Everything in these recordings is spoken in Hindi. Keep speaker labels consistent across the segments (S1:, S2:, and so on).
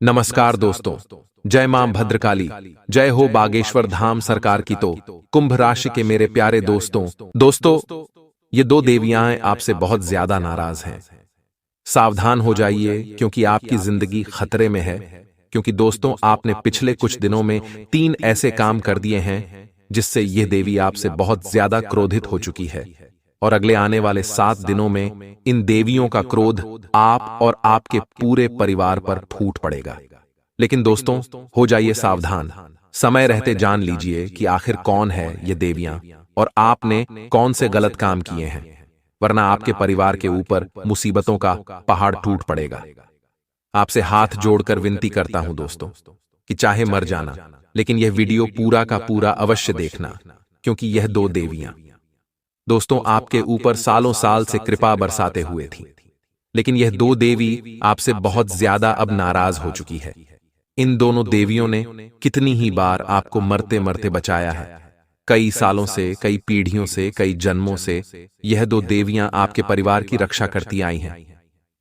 S1: नमस्कार दोस्तों। जय मां भद्रकाली, जय हो बागेश्वर धाम सरकार की। तो कुंभ राशि के मेरे प्यारे दोस्तों, ये दो देवियां आपसे बहुत ज्यादा नाराज हैं। सावधान हो जाइए क्योंकि आपकी जिंदगी खतरे में है। क्योंकि दोस्तों, आपने पिछले कुछ दिनों में 3 ऐसे काम कर दिए हैं जिससे यह देवी आपसे बहुत ज्यादा क्रोधित हो चुकी है। और अगले आने वाले 7 दिनों में इन देवियों का क्रोध आप और आपके पूरे परिवार पर फूट पड़ेगा। लेकिन दोस्तों, हो जाइए सावधान। समय रहते जान लीजिए कि आखिर कौन है ये देवियां और आपने कौन से गलत काम किए हैं, वरना आपके परिवार के ऊपर मुसीबतों का पहाड़ टूट पड़ेगा। आपसे हाथ जोड़कर विनती करता हूं दोस्तों कि चाहे मर जाना, लेकिन यह वीडियो पूरा का पूरा अवश्य देखना। क्योंकि यह दो देवियां दोस्तों आपके ऊपर सालों साल से कृपा बरसाते हुए थी, लेकिन यह दो देवी आपसे बहुत ज्यादा अब नाराज हो चुकी है। इन दोनों देवियों ने कितनी ही बार आपको मरते मरते बचाया है। कई सालों से, कई पीढ़ियों से, कई जन्मों से यह दो देवियां आपके परिवार की रक्षा करती आई हैं।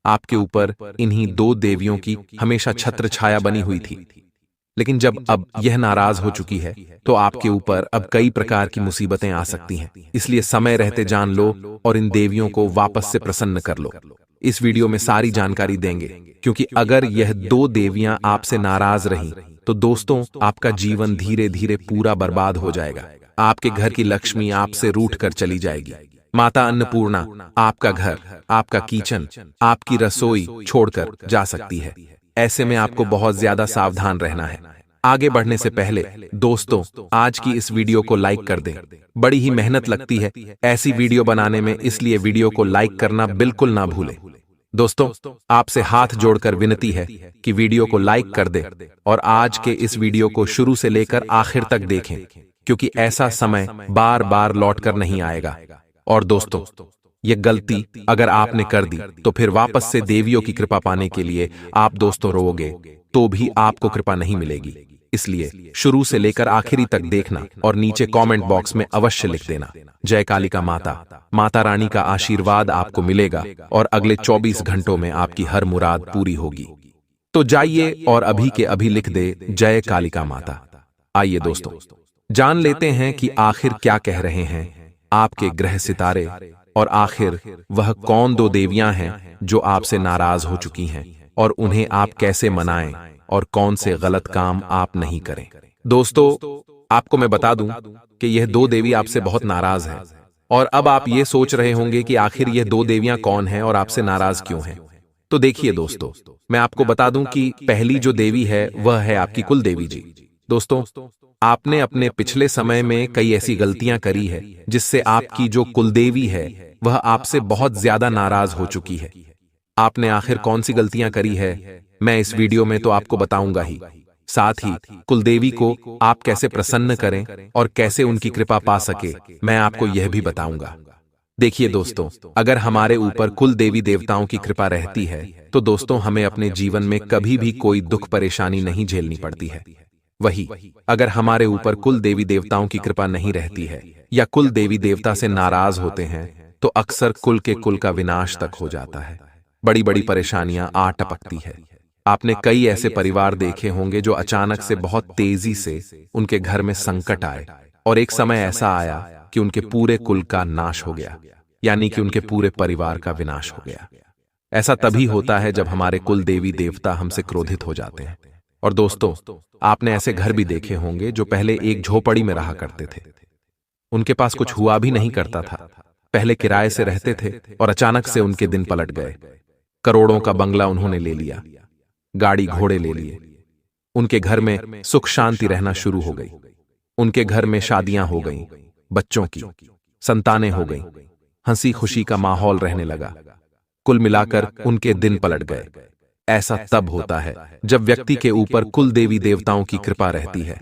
S1: आपके ऊपर इन्हीं दो देवियों की हमेशा छत्र छाया बनी हुई थी। लेकिन जब अब यह नाराज हो चुकी है तो आपके ऊपर अब कई प्रकार की मुसीबतें आ सकती हैं। इसलिए समय रहते जान लो और इन देवियों को वापस से प्रसन्न कर लो। इस वीडियो में सारी जानकारी देंगे, क्योंकि अगर यह दो देवियां आपसे नाराज रहीं तो दोस्तों आपका जीवन धीरे धीरे पूरा बर्बाद हो जाएगा। आपके घर की लक्ष्मी आपसे रूठ कर चली जाएगी। माता अन्नपूर्णा आपका घर, आपका किचन, आपकी रसोई छोड़कर जा सकती है। ऐसे में आपको बहुत ज्यादा सावधान रहना है। आगे बढ़ने से पहले दोस्तों, आज की इस वीडियो को लाइक कर दें। बड़ी ही मेहनत लगती है ऐसी वीडियो बनाने में, इसलिए वीडियो को लाइक करना बिल्कुल ना भूलें। दोस्तों, आपसे हाथ जोड़कर विनती है कि वीडियो को लाइक कर दें और आज के इस वीडियो को शुरू से लेकर आखिर तक देखें, क्योंकि ऐसा समय बार बार लौट कर नहीं आएगा। और दोस्तों, यह गलती अगर आपने कर दी तो फिर वापस से देवियों की कृपा पाने के लिए आप दोस्तों रोओगे तो भी आपको कृपा नहीं मिलेगी। इसलिए शुरू से लेकर आखिरी तक देखना और नीचे कमेंट बॉक्स में अवश्य लिख देना, जय कालिका माता। माता रानी का आशीर्वाद आपको मिलेगा और अगले 24 घंटों में आपकी हर मुराद पूरी होगी। तो जाइए और अभी के अभी लिख दे, जय कालिका माता। आइए दोस्तों, जान लेते हैं कि आखिर क्या कह रहे हैं आपके ग्रह सितारे, और आखिर वह कौन दो देवियां हैं जो आपसे नाराज हो चुकी हैं, और उन्हें आप कैसे मनाएं और कौन से गलत काम आप नहीं करें। दोस्तों, आपको मैं बता दूं कि यह दो देवी आपसे बहुत नाराज हैं, और अब आप ये सोच रहे होंगे कि आखिर यह दो देवियां कौन हैं और आपसे नाराज क्यों हैं। तो देखिए दोस्तों, मैं आपको बता दूं कि पहली जो देवी है वह है आपकी कुल देवी जी। दोस्तों, आपने अपने पिछले समय में कई ऐसी गलतियां करी है जिससे आपकी जो कुलदेवी है वह आपसे बहुत ज्यादा नाराज हो चुकी है। आपने आखिर कौन सी गलतियां करी है, मैं इस वीडियो में तो आपको बताऊंगा ही। साथ ही कुलदेवी को आप कैसे प्रसन्न करें और कैसे उनकी कृपा पा सके, मैं आपको यह भी बताऊंगा। देखिए दोस्तों, अगर हमारे ऊपर कुल देवी देवताओं की कृपा रहती है तो दोस्तों हमें अपने जीवन में कभी भी कोई दुख परेशानी नहीं झेलनी पड़ती है। वही अगर हमारे ऊपर कुल देवी देवताओं की कृपा नहीं रहती है या कुल देवी देवता से नाराज होते हैं तो अक्सर कुल के कुल का विनाश तक हो जाता है। बड़ी बड़ी परेशानियां आ टपकती है। आपने कई ऐसे परिवार देखे होंगे जो अचानक से बहुत तेजी से उनके घर में संकट आए और एक समय ऐसा आया कि उनके पूरे कुल का नाश हो गया, यानी कि उनके पूरे परिवार का विनाश हो गया। ऐसा तभी होता है जब हमारे कुल देवी देवता हमसे क्रोधित हो जाते हैं। और दोस्तों, आपने ऐसे घर भी देखे होंगे जो पहले एक झोपड़ी में रहा करते थे। उनके पास कुछ हुआ भी नहीं करता था, पहले किराए से रहते थे और अचानक से उनके दिन पलट गए। करोड़ों का बंगला उन्होंने ले लिया, गाड़ी घोड़े ले लिए। उनके घर में सुख शांति रहना शुरू हो गई। उनके घर में शादियां हो गईं, बच्चों की संतानें हो गईं, हंसी खुशी का माहौल रहने लगा। कुल मिलाकर उनके दिन पलट गए। ऐसा तब होता है जब व्यक्ति के ऊपर कुल देवी देवताओं की कृपा रहती है।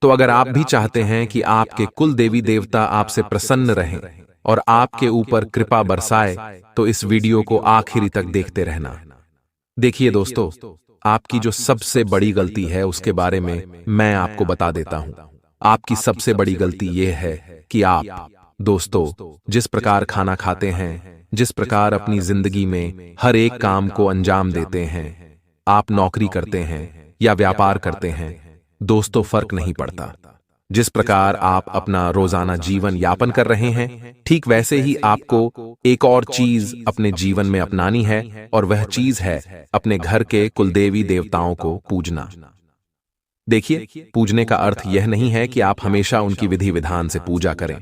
S1: तो अगर आप भी चाहते हैं कि आपके कुल देवी देवता आपसे प्रसन्न रहें और आपके ऊपर कृपा बरसाए, तो इस वीडियो को आखिरी तक देखते रहना। देखिए दोस्तों, आपकी जो सबसे बड़ी गलती है उसके बारे में मैं आपको बता देता हूं। आपकी सबसे बड़ी गलती यह है कि आप दोस्तों जिस प्रकार खाना खाते हैं, जिस प्रकार अपनी जिंदगी में हर एक काम को अंजाम देते हैं, आप नौकरी करते हैं या व्यापार करते हैं, दोस्तों फर्क नहीं पड़ता। जिस प्रकार आप अपना रोजाना जीवन यापन कर रहे हैं, ठीक वैसे ही आपको एक और चीज अपने जीवन में अपनानी है, और वह चीज है अपने घर के कुलदेवी देवताओं को पूजना। देखिए, पूजने का अर्थ यह नहीं है कि आप हमेशा उनकी विधि विधान से पूजा करें।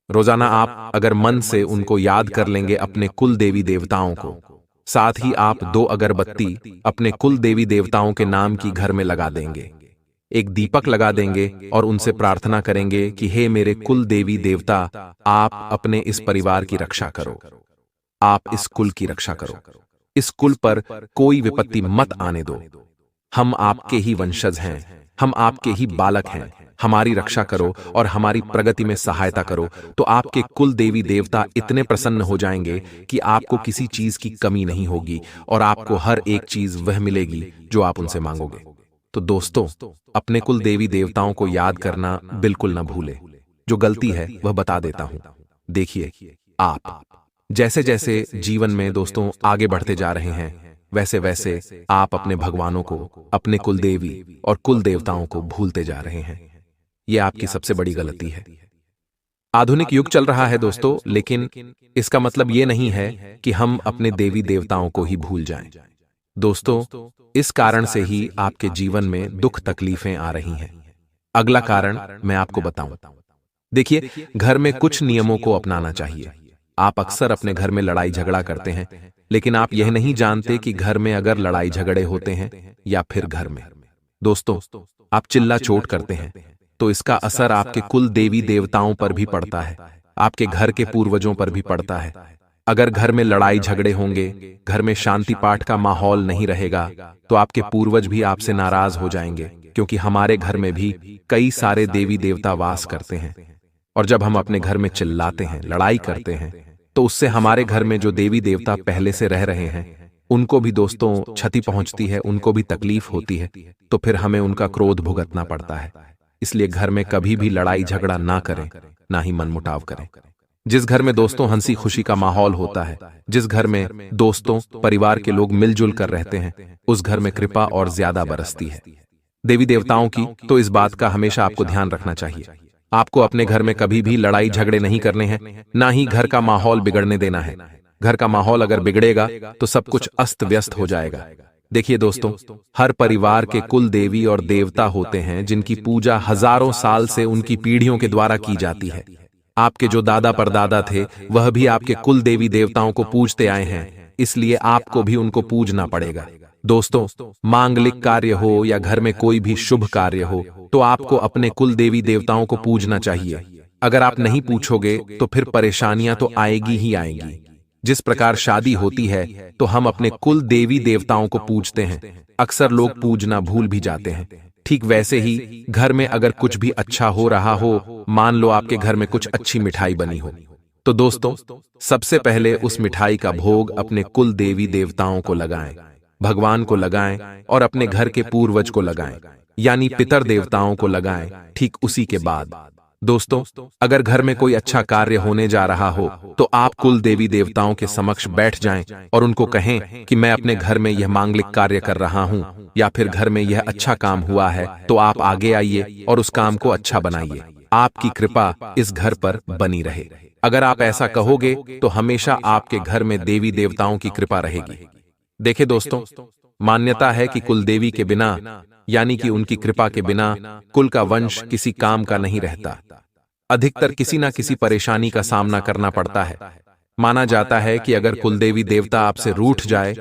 S1: रोजाना आप अगर मन से उनको याद कर लेंगे अपने कुल देवी देवताओं को, साथ ही आप 2 अगरबत्ती अपने कुल देवी देवताओं के नाम की घर में लगा देंगे, एक दीपक लगा देंगे और उनसे प्रार्थना करेंगे कि हे मेरे कुल देवी देवता, आप अपने इस परिवार की रक्षा करो, आप इस कुल की रक्षा करो, इस कुल पर कोई विपत्ति मत आने दो। हम आपके ही वंशज हैं, हम आपके ही बालक हैं, हमारी रक्षा करो और हमारी प्रगति में सहायता करो। तो आपके कुल देवी देवता इतने प्रसन्न हो जाएंगे कि आपको किसी चीज की कमी नहीं होगी और आपको हर एक चीज वह मिलेगी जो आप उनसे मांगोगे। तो दोस्तों, अपने कुल देवी देवताओं को याद करना बिल्कुल न भूले। जो गलती है वह बता देता हूं। देखिए, आप जैसे जैसे जीवन में दोस्तों आगे बढ़ते जा रहे हैं, वैसे वैसे आप अपने भगवानों को, अपने कुल देवी और कुल देवताओं को भूलते जा रहे हैं। यह आपकी सबसे बड़ी गलती है। आधुनिक युग चल रहा है दोस्तों, लेकिन इसका मतलब यह नहीं है कि हम अपने देवी देवताओं को ही भूल जाएं। दोस्तों, इस कारण से ही आपके जीवन में दुख तकलीफें आ रही हैं। अगला कारण मैं आपको बताऊं। देखिए, घर में कुछ नियमों को अपनाना चाहिए। आप अक्सर अपने घर में लड़ाई झगड़ा करते हैं, लेकिन आप यह नहीं जानते कि घर में अगर लड़ाई झगड़े होते हैं या फिर घर में दोस्तों आप चिल्ला चोट करते हैं, तो इसका असर आपके कुल देवी देवताओं पर भी पड़ता है, आपके घर के पूर्वजों पर भी पड़ता है। अगर घर में लड़ाई झगड़े होंगे, घर में शांति पाठ का माहौल नहीं रहेगा, तो आपके पूर्वज भी आपसे नाराज हो जाएंगे, क्योंकि हमारे घर में भी कई सारे देवी देवता वास करते हैं। और जब हम अपने घर में चिल्लाते हैं, लड़ाई करते हैं, तो उससे हमारे घर में जो देवी देवता पहले से रह रहे हैं उनको भी दोस्तों क्षति पहुंचती है, उनको भी तकलीफ होती है, तो फिर हमें उनका क्रोध भुगतना पड़ता है। इसलिए घर में कभी भी लड़ाई झगड़ा ना करें, ना ही मनमुटाव करें। जिस घर में दोस्तों हंसी खुशी का माहौल होता है, जिस घर में दोस्तों परिवार के लोग मिलजुल कर रहते हैं, उस घर में कृपा और ज्यादा बरसती है देवी देवताओं की। तो इस बात का हमेशा आपको ध्यान रखना चाहिए। आपको अपने घर में कभी भी लड़ाई झगड़े नहीं करने हैं, ना ही घर का माहौल बिगड़ने देना है। घर का माहौल अगर बिगड़ेगा तो सब कुछ अस्त व्यस्त हो जाएगा। देखिए दोस्तों, हर परिवार के कुल देवी और देवता होते हैं जिनकी पूजा हजारों साल से उनकी पीढ़ियों के द्वारा की जाती है। आपके जो दादा परदादा थे वह भी आपके कुल देवी देवताओं को पूजते आए हैं, इसलिए आपको भी उनको पूजना पड़ेगा। दोस्तों, मांगलिक कार्य हो या घर में कोई भी शुभ कार्य हो, तो आपको अपने कुल देवी देवताओं को पूजना चाहिए। अगर आप नहीं पूछोगे तो फिर परेशानियां तो आएगी ही आएगी। जिस प्रकार शादी होती है तो हम अपने कुल देवी देवताओं को पूजते हैं, अक्सर लोग पूजना भूल भी जाते हैं। ठीक वैसे ही घर में अगर कुछ भी अच्छा हो रहा हो, मान लो आपके घर में कुछ अच्छी मिठाई बनी हो, तो दोस्तों सबसे पहले उस मिठाई का भोग अपने कुल देवी देवताओं को लगाएं, भगवान को लगाएं और अपने घर के पूर्वज को लगाएं, यानी पितर देवताओं को लगाएं। ठीक उसी के बाद दोस्तों, अगर घर में कोई अच्छा कार्य होने जा रहा हो तो आप कुल देवी देवताओं के समक्ष बैठ जाएं और उनको कहें कि मैं अपने घर में यह मांगलिक कार्य कर रहा हूं, या फिर घर में यह अच्छा काम हुआ है, तो आप आगे आइए और उस काम को अच्छा बनाइए। आपकी कृपा इस घर पर बनी रहे। अगर आप ऐसा कहोगे तो हमेशा आपके घर में देवी देवताओं की कृपा रहेगी। देखे दोस्तों, मान्यता है कि कुल देवी के बिना, यानी कि उनकी कृपा के बिना, कुल का वंश किसी काम का नहीं रहता। अधिकतर किसी ना किसी परेशानी का सामना करना पड़ता है। माना जाता है कि अगर कुलदेवी देवता आपसे रूठ जाए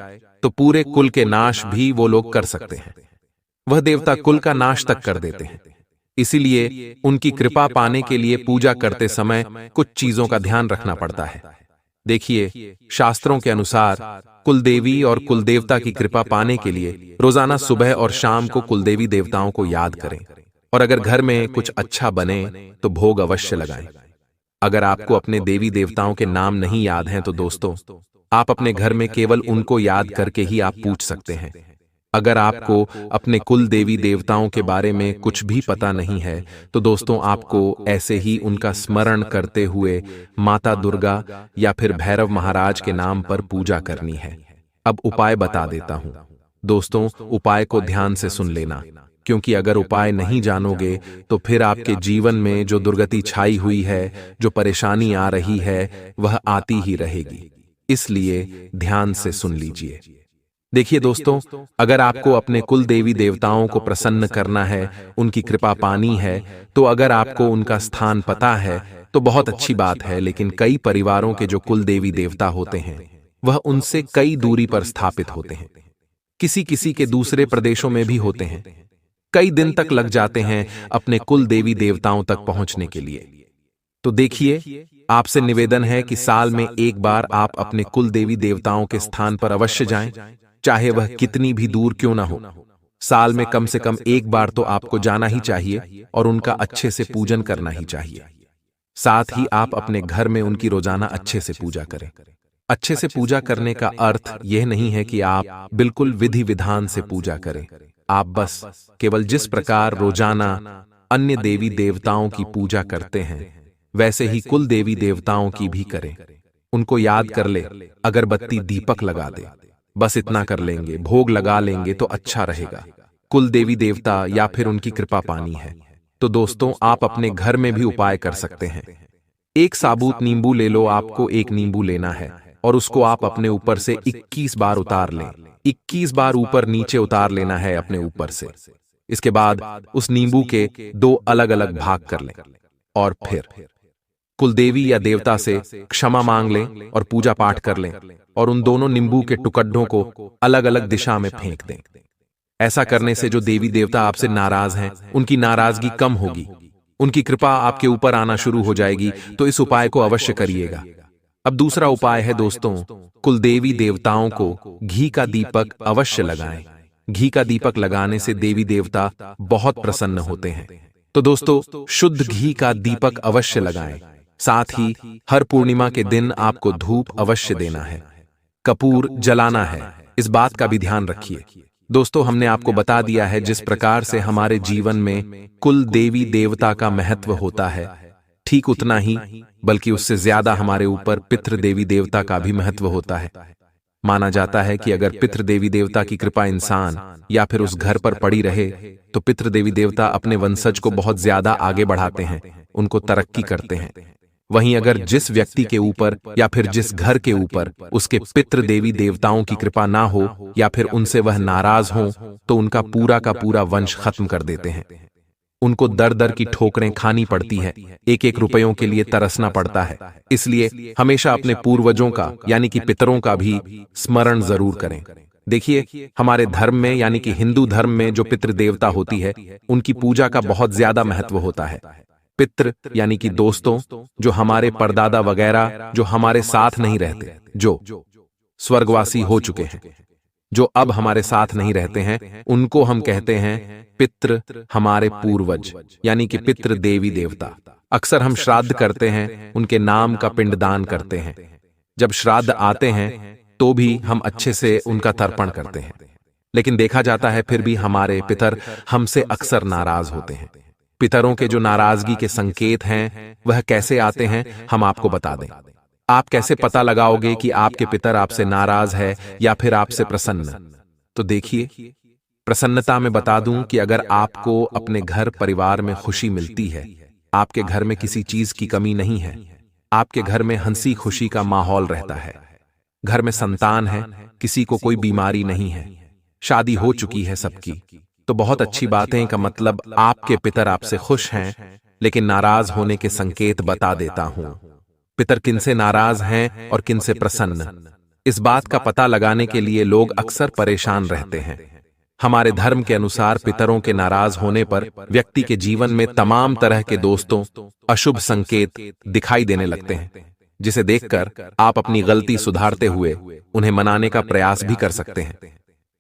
S1: तो पूरे कुल के नाश भी वो लोग कर सकते हैं। वह देवता कुल का नाश तक कर देते हैं। इसीलिए उनकी कृपा पाने के लिए पूजा करते समय कुछ चीजों का ध्यान रखना पड़ता है। देखिए, शास्त्रों के अनुसार कुलदेवी और कुलदेवता की कृपा पाने के लिए रोजाना सुबह और शाम को कुलदेवी देवताओं को याद करें, और अगर घर में कुछ अच्छा बने तो भोग अवश्य लगाएं। अगर आपको अपने देवी देवताओं के नाम नहीं याद हैं तो दोस्तों आप अपने घर में केवल उनको याद करके ही आप पूछ सकते हैं। अगर आपको अपने कुल देवी देवताओं के बारे में कुछ भी पता नहीं है तो दोस्तों आपको ऐसे ही उनका स्मरण करते हुए माता दुर्गा या फिर भैरव महाराज के नाम पर पूजा करनी है। अब उपाय बता देता हूं। दोस्तों, उपाय को ध्यान से सुन लेना, क्योंकि अगर उपाय नहीं जानोगे तो फिर आपके जीवन में जो दुर्गति छाई हुई है, जो परेशानी आ रही है, वह आती ही रहेगी। इसलिए ध्यान से सुन लीजिए। देखिए दोस्तों, अगर आपको अपने कुल देवी देवताओं को प्रसन्न करना है, उनकी कृपा पानी है, तो अगर आपको उनका स्थान पता है तो बहुत अच्छी बात है। लेकिन कई परिवारों के जो कुल देवी देवता होते हैं, वह उनसे कई दूरी पर स्थापित होते हैं। किसी किसी के दूसरे प्रदेशों में भी होते हैं। कई दिन तक लग जाते हैं अपने कुल देवी देवताओं तक पहुंचने के लिए। तो देखिए, आपसे निवेदन है कि साल में एक बार आप अपने कुल देवी देवताओं के स्थान पर अवश्य जाएं, चाहे वह कितनी भी दूर क्यों ना हो। साल में कम से कम एक बार तो आपको जाना ही चाहिए और उनका अच्छे से पूजन करना ही चाहिए। साथ ही आप अपने घर में उनकी रोजाना अच्छे से पूजा करें। अच्छे से पूजा करने का अर्थ यह नहीं है कि आप बिल्कुल विधि विधान से पूजा करें। आप बस केवल जिस प्रकार रोजाना अन्य देवी देवताओं की पूजा करते हैं, वैसे ही कुल देवी देवताओं की भी करें। उनको याद कर ले, अगरबत्ती दीपक लगा दे, बस इतना कर लेंगे, भोग लगा लेंगे तो अच्छा रहेगा। कुल देवी देवता या फिर उनकी कृपा पानी है। तो दोस्तों, आप अपने घर में भी उपाय कर सकते हैं। एक साबुत नींबू ले लो। आपको एक नींबू लेना है और उसको आप अपने ऊपर से 21 बार उतार लें। 21 बार ऊपर नीचे उतार लेना है अपने ऊपर से। इसके बाद उस नींबू के 2 अलग अलग भाग कर लें और फिर कुलदेवी या देवता से क्षमा मांग लें और पूजा पाठ कर लें और उन दोनों नींबू के टुकड़ों को अलग अलग दिशा में फेंक दें। ऐसा करने से जो देवी देवता आपसे नाराज हैं, उनकी नाराजगी कम होगी, उनकी कृपा आपके ऊपर आना शुरू हो जाएगी। तो इस उपाय को अवश्य करिएगा। अब दूसरा उपाय है दोस्तों, कुलदेवी देवताओं को घी का दीपक अवश्य लगाएं। घी का दीपक लगाने से देवी देवता बहुत प्रसन्न होते हैं। तो दोस्तों, शुद्ध घी का दीपक अवश्य लगाएं। साथ ही हर पूर्णिमा के दिन आपको धूप अवश्य देना है, कपूर जलाना है। इस बात का भी ध्यान रखिए। दोस्तों, हमने आपको बता दिया है जिस प्रकार से हमारे जीवन में कुल देवी देवता का महत्व होता है, ठीक उतना ही बल्कि उससे ज्यादा हमारे ऊपर पितृ देवी देवता का भी महत्व होता है। माना जाता है कि अगर पितृ देवी देवता की कृपा इंसान या फिर उस घर पर पड़ी रहे तो पितृ देवी देवता अपने वंशज को बहुत ज्यादा आगे बढ़ाते हैं, उनको तरक्की करते हैं। वहीं अगर जिस व्यक्ति के ऊपर या फिर जिस घर के ऊपर उसके पितृ देवी देवताओं की कृपा ना हो या फिर उनसे वह नाराज हो, तो उनका पूरा का पूरा वंश खत्म कर देते हैं। उनको दर दर की ठोकरें खानी पड़ती है, एक एक रुपयों के लिए तरसना पड़ता है। इसलिए हमेशा अपने पूर्वजों का यानी कि पितरों का भी स्मरण जरूर करें। देखिए, हमारे धर्म में यानी कि हिंदू धर्म में जो पितृ देवता होती है, उनकी पूजा का बहुत ज्यादा महत्व होता है। पितृ यानी कि दोस्तों, जो हमारे परदादा वगैरह जो हमारे साथ नहीं रहते, जो स्वर्गवासी हो चुके हैं, जो अब हमारे साथ नहीं रहते हैं, उनको हम कहते हैं पितृ। हमारे पूर्वज यानी कि पितृ देवी देवता। अक्सर हम श्राद्ध करते हैं, उनके नाम का पिंडदान करते हैं। जब श्राद्ध आते हैं तो भी हम अच्छे से उनका तर्पण करते हैं। लेकिन देखा जाता है फिर भी हमारे पितर हमसे अक्सर नाराज होते हैं। पितरों के जो नाराजगी के संकेत हैं, वह कैसे आते हैं, हम आपको बता दें। आप कैसे पता लगाओगे कि आपके पितर आपसे नाराज है या फिर आपसे प्रसन्न? तो देखिए, प्रसन्नता में बता दूं कि अगर आपको अपने घर परिवार में खुशी मिलती है, आपके घर में किसी चीज की कमी नहीं है, आपके घर में हंसी खुशी का माहौल रहता है, घर में संतान है, किसी को कोई बीमारी नहीं है, शादी हो चुकी है सबकी, तो बहुत अच्छी बातें का मतलब आपके पितर आपसे खुश हैं। लेकिन नाराज होने के संकेत बता देता हूं। पितर किनसे नाराज हैं और किनसे प्रसन्न, इस बात का पता लगाने के लिए लोग अक्सर परेशान रहते हैं। हमारे धर्म के अनुसार पितरों के नाराज होने पर व्यक्ति के जीवन में तमाम तरह के दोस्तों अशुभ संकेत दिखाई देने लगते हैं, जिसे देखकर आप अपनी गलती सुधारते हुए उन्हें मनाने का प्रयास भी कर सकते हैं।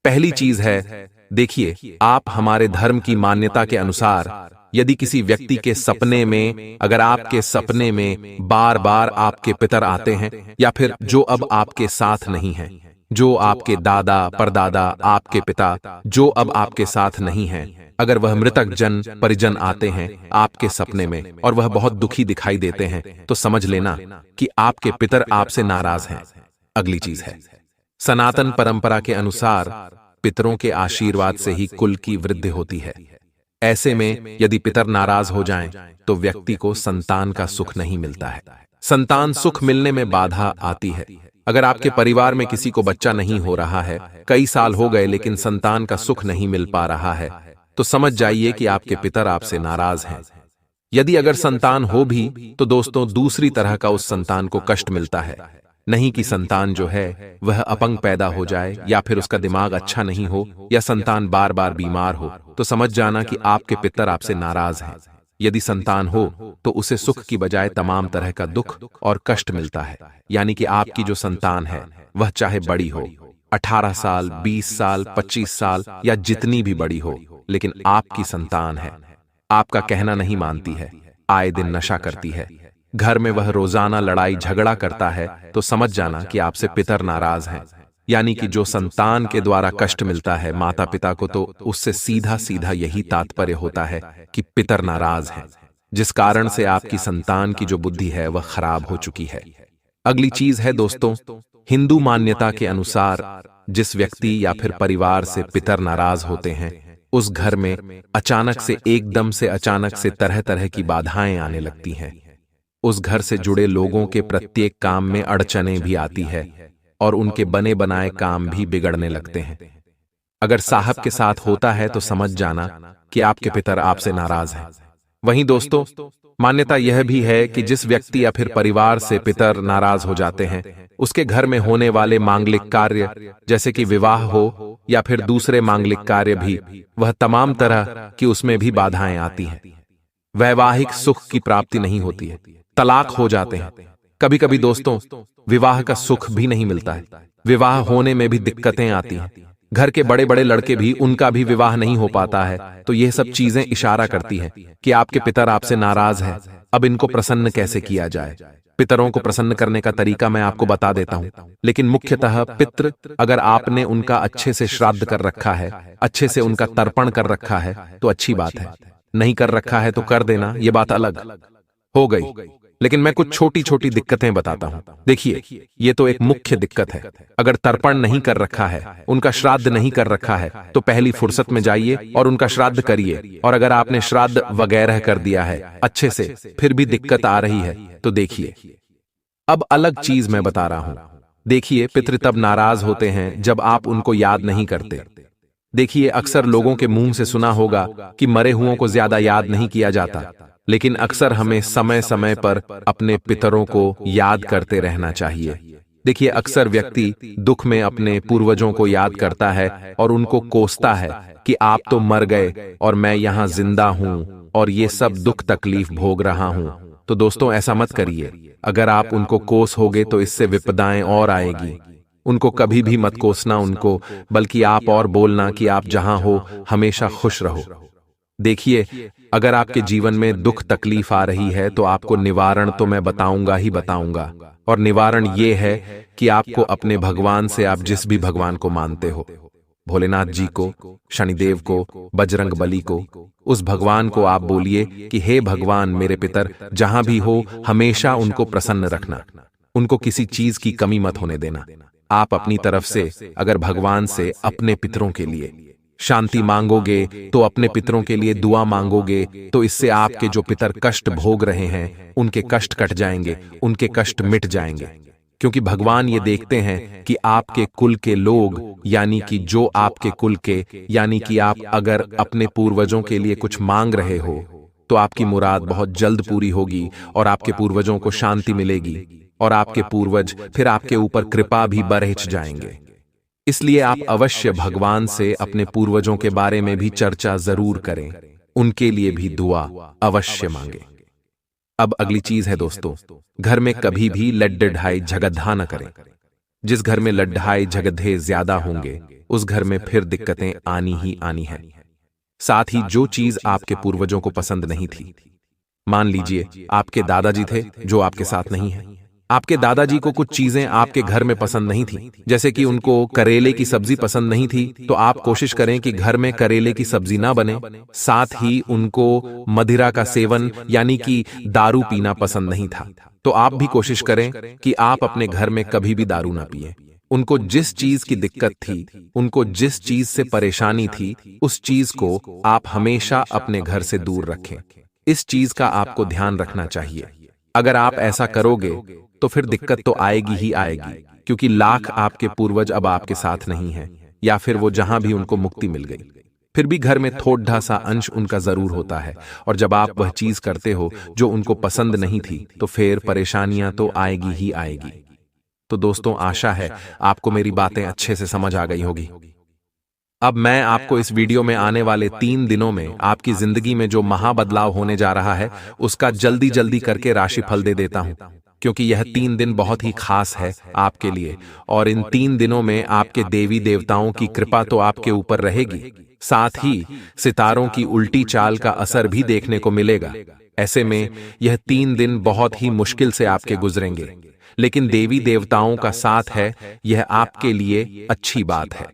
S1: पहली चीज है, देखिए, आप हमारे धर्म की मान्यता के अनुसार यदि किसी व्यक्ति के सपने में, अगर आपके सपने में बार बार आपके पितर आते हैं या फिर जो अब आपके साथ नहीं हैं, जो आपके दादा परदादा आपके पिता जो अब आपके साथ नहीं हैं, अगर वह मृतक जन परिजन आते हैं आपके सपने में और वह बहुत दुखी दिखाई देते हैं, तो समझ लेना कि आपके पितर आपसे नाराज हैं। अगली चीज है, सनातन परंपरा के अनुसार पितरों के आशीर्वाद से ही कुल की वृद्धि होती है। ऐसे में यदि पितर नाराज हो जाएं, तो व्यक्ति को संतान का सुख नहीं मिलता है। संतान सुख मिलने में बाधा आती है। अगर आपके परिवार में किसी को बच्चा नहीं हो रहा है, कई साल हो गए लेकिन संतान का सुख नहीं मिल पा रहा है, तो समझ जाइए कि आपके पितर आपसे नाराज हैं। यदि अगर संतान हो भी तो दोस्तों दूसरी तरह का उस संतान को कष्ट मिलता है। नहीं कि संतान जो है वह अपंग पैदा हो जाए या फिर उसका दिमाग अच्छा नहीं हो या संतान बार बार बीमार हो, तो समझ जाना कि आपके पितर आपसे नाराज हैं। यदि संतान हो तो उसे सुख की बजाय तमाम तरह का दुख और कष्ट मिलता है। यानी कि आपकी जो संतान है वह चाहे बड़ी हो, 18 साल, 20 साल, 25 साल या जितनी भी बड़ी हो, लेकिन आपकी संतान है, आपका कहना नहीं मानती है, आए दिन नशा करती है, घर में वह रोजाना लड़ाई झगड़ा करता है, तो समझ जाना कि आपसे पितर नाराज हैं। यानी कि जो संतान के द्वारा कष्ट मिलता है माता पिता को, तो उससे सीधा सीधा यही तात्पर्य होता है कि पितर नाराज हैं, जिस कारण से आपकी संतान की जो बुद्धि है वह खराब हो चुकी है। अगली चीज है दोस्तों, हिंदू मान्यता के अनुसार जिस व्यक्ति या फिर परिवार से पितर नाराज होते हैं, उस घर में अचानक से, एकदम से अचानक से तरह तरह की बाधाएं आने लगती हैं। उस घर से जुड़े लोगों के प्रत्येक काम में अड़चनें भी आती है और उनके बने बनाए काम भी बिगड़ने लगते हैं। अगर साहब के साथ होता है तो समझ जाना कि आपके पितर आपसे नाराज हैं। वहीं दोस्तों मान्यता यह भी है कि जिस व्यक्ति या फिर परिवार से पितर नाराज हो जाते हैं, उसके घर में होने वाले मांगलिक कार्य जैसे कि विवाह हो या फिर दूसरे मांगलिक कार्य भी, वह तमाम तरह की उसमें भी बाधाएं आती हैं। वैवाहिक सुख की प्राप्ति नहीं होती है, तलाक हो जाते हैं। कभी कभी दोस्तों विवाह का सुख भी नहीं मिलता है, विवाह होने में भी दिक्कतें आती हैं। घर के बड़े बड़े लड़के भी, उनका भी विवाह नहीं हो पाता है। तो यह सब चीजें इशारा करती हैं कि आपके पितर आपसे नाराज हैं। अब इनको प्रसन्न कैसे किया जाए? पितरों को प्रसन्न करने का तरीका मैं आपको बता देता हूं, लेकिन मुख्यतः पितृ, अगर आपने उनका अच्छे से श्राद्ध कर रखा है, अच्छे से उनका तर्पण कर रखा है तो अच्छी बात है। नहीं कर रखा है तो कर देना, यह बात अलग हो गई। लेकिन मैं कुछ छोटी छोटी दिक्कतें बताता हूं। देखिए, ये तो एक मुख्य दिक्कत है। अगर तर्पण नहीं कर रखा है, उनका श्राद्ध नहीं कर रखा है, तो पहली फुर्सत में जाइए और उनका श्राद्ध करिए। और अगर आपने श्राद्ध वगैरह कर दिया है अच्छे से, फिर भी दिक्कत आ रही है, तो देखिए अब अलग चीज मैं बता रहा हूं। देखिए, पितृ तब नाराज होते हैं जब आप उनको याद नहीं करते। देखिए, अक्सर लोगों के मुंह से सुना होगा कि मरे हुओं को ज्यादा याद नहीं किया जाता, लेकिन अक्सर हमें समय समय पर अपने पितरों को याद करते रहना चाहिए। देखिए, अक्सर व्यक्ति दुख में अपने पूर्वजों को याद करता है और उनको कोसता है कि आप तो मर गए और मैं यहां जिंदा हूं और ये सब दुख तकलीफ भोग रहा हूं। तो दोस्तों ऐसा मत करिए। अगर आप उनको कोस होगे तो इससे विपदाएं और आएगी। उनको कभी भी मत कोसना उनको, बल्कि आप और बोलना कि आप जहां हो हमेशा खुश रहो। देखिए, अगर आपके जीवन में दुख तकलीफ आ रही है तो आपको निवारण तो मैं बताऊंगा ही बताऊंगा। और निवारण ये है कि आपको अपने भगवान से, आप जिस भी भगवान को मानते हो, भोलेनाथ जी को, शनिदेव को, बजरंग बली को, उस भगवान को आप बोलिए कि हे भगवान, मेरे पितर जहां भी हो हमेशा उनको प्रसन्न रखना, उनको किसी चीज की कमी मत होने देना। आप अपनी तरफ से अगर भगवान से अपने पितरों के लिए शांति मांगोगे, तो अपने पितरों के लिए दुआ मांगोगे, तो इससे आपके जो पितर कष्ट भोग रहे हैं उनके कष्ट कट जाएंगे, उनके कष्ट मिट जाएंगे। क्योंकि भगवान ये देखते हैं कि आपके कुल के लोग, यानी कि जो आपके कुल के, यानी कि आप अगर अपने पूर्वजों के लिए कुछ मांग रहे हो तो आपकी मुराद बहुत जल्द पूरी होगी और आपके पूर्वजों को शांति मिलेगी और आपके पूर्वज फिर आपके ऊपर कृपा भी बरहच जाएंगे। इसलिए आप अवश्य भगवान से अपने पूर्वजों के बारे में भी चर्चा जरूर करें, उनके लिए भी दुआ अवश्य मांगें। अब अगली चीज है दोस्तों, घर में कभी भी लड्डे ढाई झगड़ा न करें। जिस घर में लड्ढाई झगड़े ज्यादा होंगे उस घर में फिर दिक्कतें आनी ही आनी है। साथ ही जो चीज आपके पूर्वजों को पसंद नहीं थी, मान लीजिए आपके दादाजी थे जो आपके साथ नहीं है। आपके दादाजी को कुछ चीजें आपके घर में पसंद नहीं थी, जैसे कि उनको करेले की सब्जी पसंद नहीं थी, तो आप कोशिश करें कि घर में करेले की सब्जी ना बने। साथ ही उनको मदिरा का सेवन यानी कि दारू पीना पसंद नहीं था, तो आप भी कोशिश करें कि आप अपने घर में कभी भी दारू ना पिए। उनको जिस चीज की दिक्कत थी, उनको जिस चीज से परेशानी थी, उस चीज को आप हमेशा अपने घर से दूर रखें। इस चीज का आपको ध्यान रखना चाहिए। अगर आप ऐसा करोगे तो फिर दिक्कत तो आएगी ही आएगी, क्योंकि लाख आपके पूर्वज अब आपके साथ नहीं हैं, या फिर वो जहां भी उनको मुक्ति मिल गई, फिर भी घर में थोड़ा सा अंश उनका जरूर होता है। और जब आप वह चीज करते हो जो उनको पसंद नहीं थी, तो फिर परेशानियां तो आएगी ही आएगी। तो दोस्तों, आशा है आपको मेरी बातें अच्छे से समझ आ गई होगी। अब मैं आपको इस वीडियो में आने वाले 3 दिनों में आपकी जिंदगी में जो महाबदलाव होने जा रहा है, उसका जल्दी जल्दी करके राशिफल दे देता हूं, क्योंकि यह 3 दिन बहुत ही खास है आपके लिए। और इन 3 दिनों में आपके देवी देवताओं की कृपा तो आपके ऊपर रहेगी, साथ ही सितारों की उल्टी चाल का असर भी देखने को मिलेगा। ऐसे में यह 3 दिन बहुत ही मुश्किल से आपके गुजरेंगे, लेकिन देवी देवताओं का साथ है, यह आपके लिए अच्छी बात है।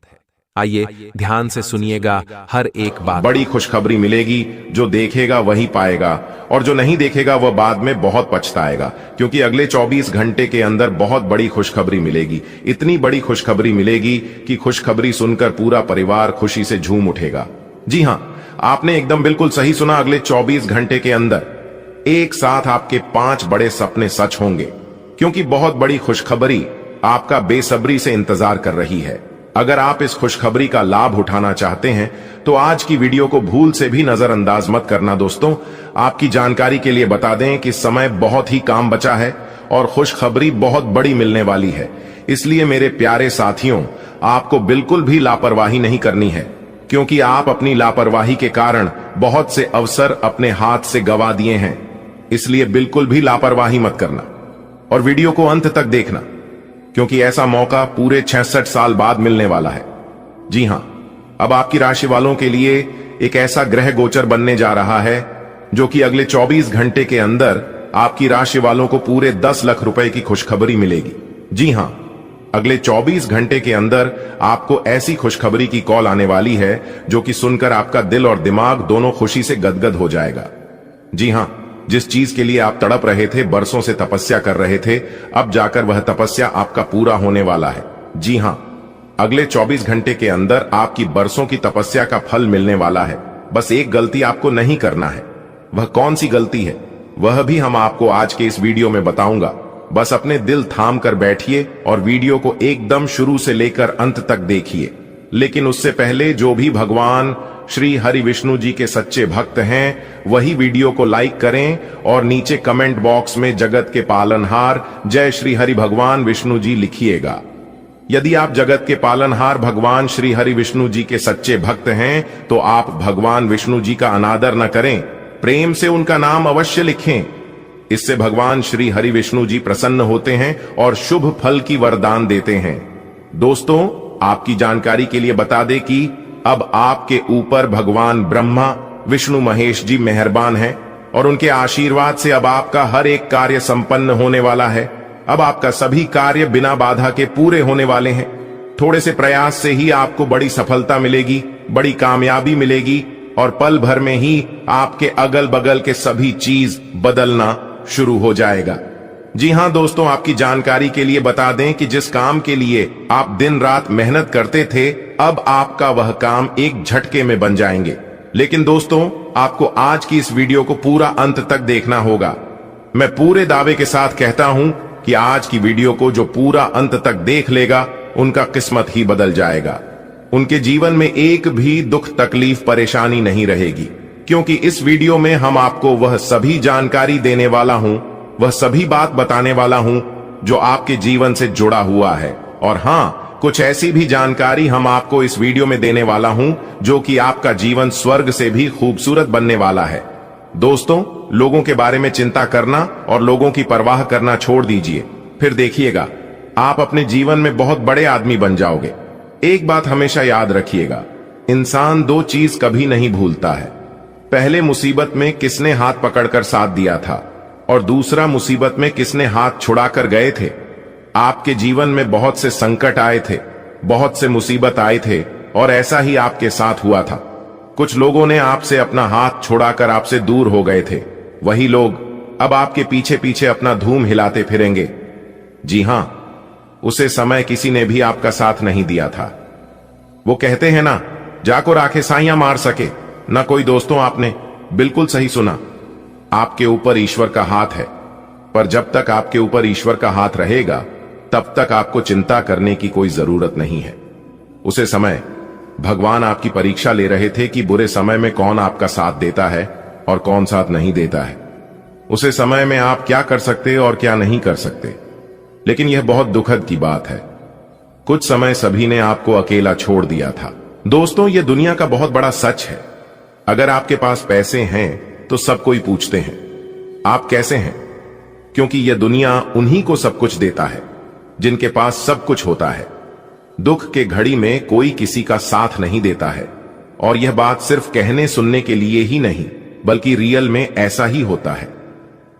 S1: आइए ध्यान से सुनिएगा हर एक बात।
S2: बड़ी खुशखबरी मिलेगी, जो देखेगा वही पाएगा, और जो नहीं देखेगा वह बाद में बहुत पछताएगा, क्योंकि अगले 24 घंटे के अंदर बहुत बड़ी खुशखबरी मिलेगी। इतनी बड़ी खुशखबरी मिलेगी कि खुशखबरी सुनकर पूरा परिवार खुशी से झूम उठेगा। जी हां, आपने एकदम बिल्कुल सही सुना। अगले 24 घंटे के अंदर एक साथ आपके 5 बड़े सपने सच होंगे, क्योंकि बहुत बड़ी खुशखबरी आपका बेसब्री से इंतजार कर रही है। अगर आप इस खुशखबरी का लाभ उठाना चाहते हैं तो आज की वीडियो को भूल से भी नजरअंदाज मत करना। दोस्तों, आपकी जानकारी के लिए बता दें कि समय बहुत ही कम बचा है और खुशखबरी बहुत बड़ी मिलने वाली है। इसलिए मेरे प्यारे साथियों, आपको बिल्कुल भी लापरवाही नहीं करनी है, क्योंकि आप अपनी लापरवाही के कारण बहुत से अवसर अपने हाथ से गंवा दिए हैं। इसलिए बिल्कुल भी लापरवाही मत करना और वीडियो को अंत तक देखना, क्योंकि ऐसा मौका पूरे 66 साल बाद मिलने वाला है। जी हां, अब आपकी राशि वालों के लिए एक ऐसा ग्रह गोचर बनने जा रहा है जो कि अगले 24 घंटे के अंदर आपकी राशि वालों को पूरे 10 लाख रुपए की खुशखबरी मिलेगी। जी हां, अगले 24 घंटे के अंदर आपको ऐसी खुशखबरी की कॉल आने वाली है जो कि सुनकर आपका दिल और दिमाग दोनों खुशी से गदगद हो जाएगा। जी हां, जिस चीज के लिए आप तड़प रहे थे, बरसों से तपस्या कर रहे थे, अब जाकर वह तपस्या आपका पूरा होने वाला है। जी हां, अगले 24 घंटे के अंदर आपकी बरसों की तपस्या का फल मिलने वाला है। बस एक गलती आपको नहीं करना है। वह कौन सी गलती है, वह भी हम आपको आज के इस वीडियो में बताऊंगा। बस अपने दिल थाम कर बैठिए और वीडियो को एकदम शुरू से लेकर अंत तक देखिए। लेकिन उससे पहले जो भी भगवान श्री हरि विष्णु जी के सच्चे भक्त हैं, वही वीडियो को लाइक करें और नीचे कमेंट बॉक्स में जगत के पालनहार जय श्री हरि भगवान विष्णु जी लिखिएगा। यदि आप जगत के पालनहार भगवान श्री हरि विष्णु जी के सच्चे भक्त हैं, तो आप भगवान विष्णु जी का अनादर न करें, प्रेम से उनका नाम अवश्य लिखें। इससे भगवान श्री हरि विष्णु जी प्रसन्न होते हैं और शुभ फल की वरदान देते हैं। दोस्तों, आपकी जानकारी के लिए बता दें कि अब आपके ऊपर भगवान ब्रह्मा विष्णु महेश जी मेहरबान हैं और उनके आशीर्वाद से अब आपका हर एक कार्य संपन्न होने वाला है। अब आपका सभी कार्य बिना बाधा के पूरे होने वाले हैं। थोड़े से प्रयास से ही आपको बड़ी सफलता मिलेगी, बड़ी कामयाबी मिलेगी और पल भर में ही आपके अगल बगल के सभी चीज बदलना शुरू हो जाएगा। जी हां दोस्तों, आपकी जानकारी के लिए बता दें कि जिस काम के लिए आप दिन रात मेहनत करते थे, अब आपका वह काम एक झटके में बन जाएंगे। लेकिन दोस्तों, आपको आज की इस वीडियो को पूरा अंत तक देखना होगा। मैं पूरे दावे के साथ कहता हूं कि आज की वीडियो को जो पूरा अंत तक देख लेगा, उनका किस्मत ही बदल जाएगा। उनके जीवन में एक भी दुख तकलीफ परेशानी नहीं रहेगी, क्योंकि इस वीडियो में हम आपको वह सभी जानकारी देने वाला हूं, वह सभी बात बताने वाला हूं जो आपके जीवन से जुड़ा हुआ है। और हां, कुछ ऐसी भी जानकारी हम आपको इस वीडियो में देने वाला हूं जो कि आपका जीवन स्वर्ग से भी खूबसूरत बनने वाला है। दोस्तों, लोगों के बारे में चिंता करना और लोगों की परवाह करना छोड़ दीजिए, फिर देखिएगा आप अपने जीवन में बहुत बड़े आदमी बन जाओगे। एक बात हमेशा याद रखिएगा, इंसान 2 चीज कभी नहीं भूलता है। पहले मुसीबत में किसने हाथ पकड़कर साथ दिया था, और दूसरा मुसीबत में किसने हाथ छुड़ाकर गए थे। आपके जीवन में बहुत से संकट आए थे, बहुत से मुसीबत आए थे, और ऐसा ही आपके साथ हुआ था। कुछ लोगों ने आपसे अपना हाथ छुड़ाकर आपसे दूर हो गए थे। वही लोग अब आपके पीछे पीछे अपना धूम हिलाते फिरेंगे। जी हां, उसे समय किसी ने भी आपका साथ नहीं दिया था। वो कहते हैं ना, जाको राखे साइयां मार सके ना कोई। दोस्तों, आपने बिल्कुल सही सुना। आपके ऊपर ईश्वर का हाथ है, पर जब तक आपके ऊपर ईश्वर का हाथ रहेगा तब तक आपको चिंता करने की कोई जरूरत नहीं है। उसे समय भगवान आपकी परीक्षा ले रहे थे कि बुरे समय में कौन आपका साथ देता है और कौन साथ नहीं देता है। उसे समय में आप क्या कर सकते और क्या नहीं कर सकते। लेकिन यह बहुत दुखद की बात है, कुछ समय सभी ने आपको अकेला छोड़ दिया था। दोस्तों, यह दुनिया का बहुत बड़ा सच है। अगर आपके पास पैसे हैं तो सब कोई पूछते हैं आप कैसे हैं, क्योंकि यह दुनिया उन्हीं को सब कुछ देता है जिनके पास सब कुछ होता है। दुख के घड़ी में कोई किसी का साथ नहीं देता है, और यह बात सिर्फ कहने सुनने के लिए ही नहीं बल्कि रियल में ऐसा ही होता है।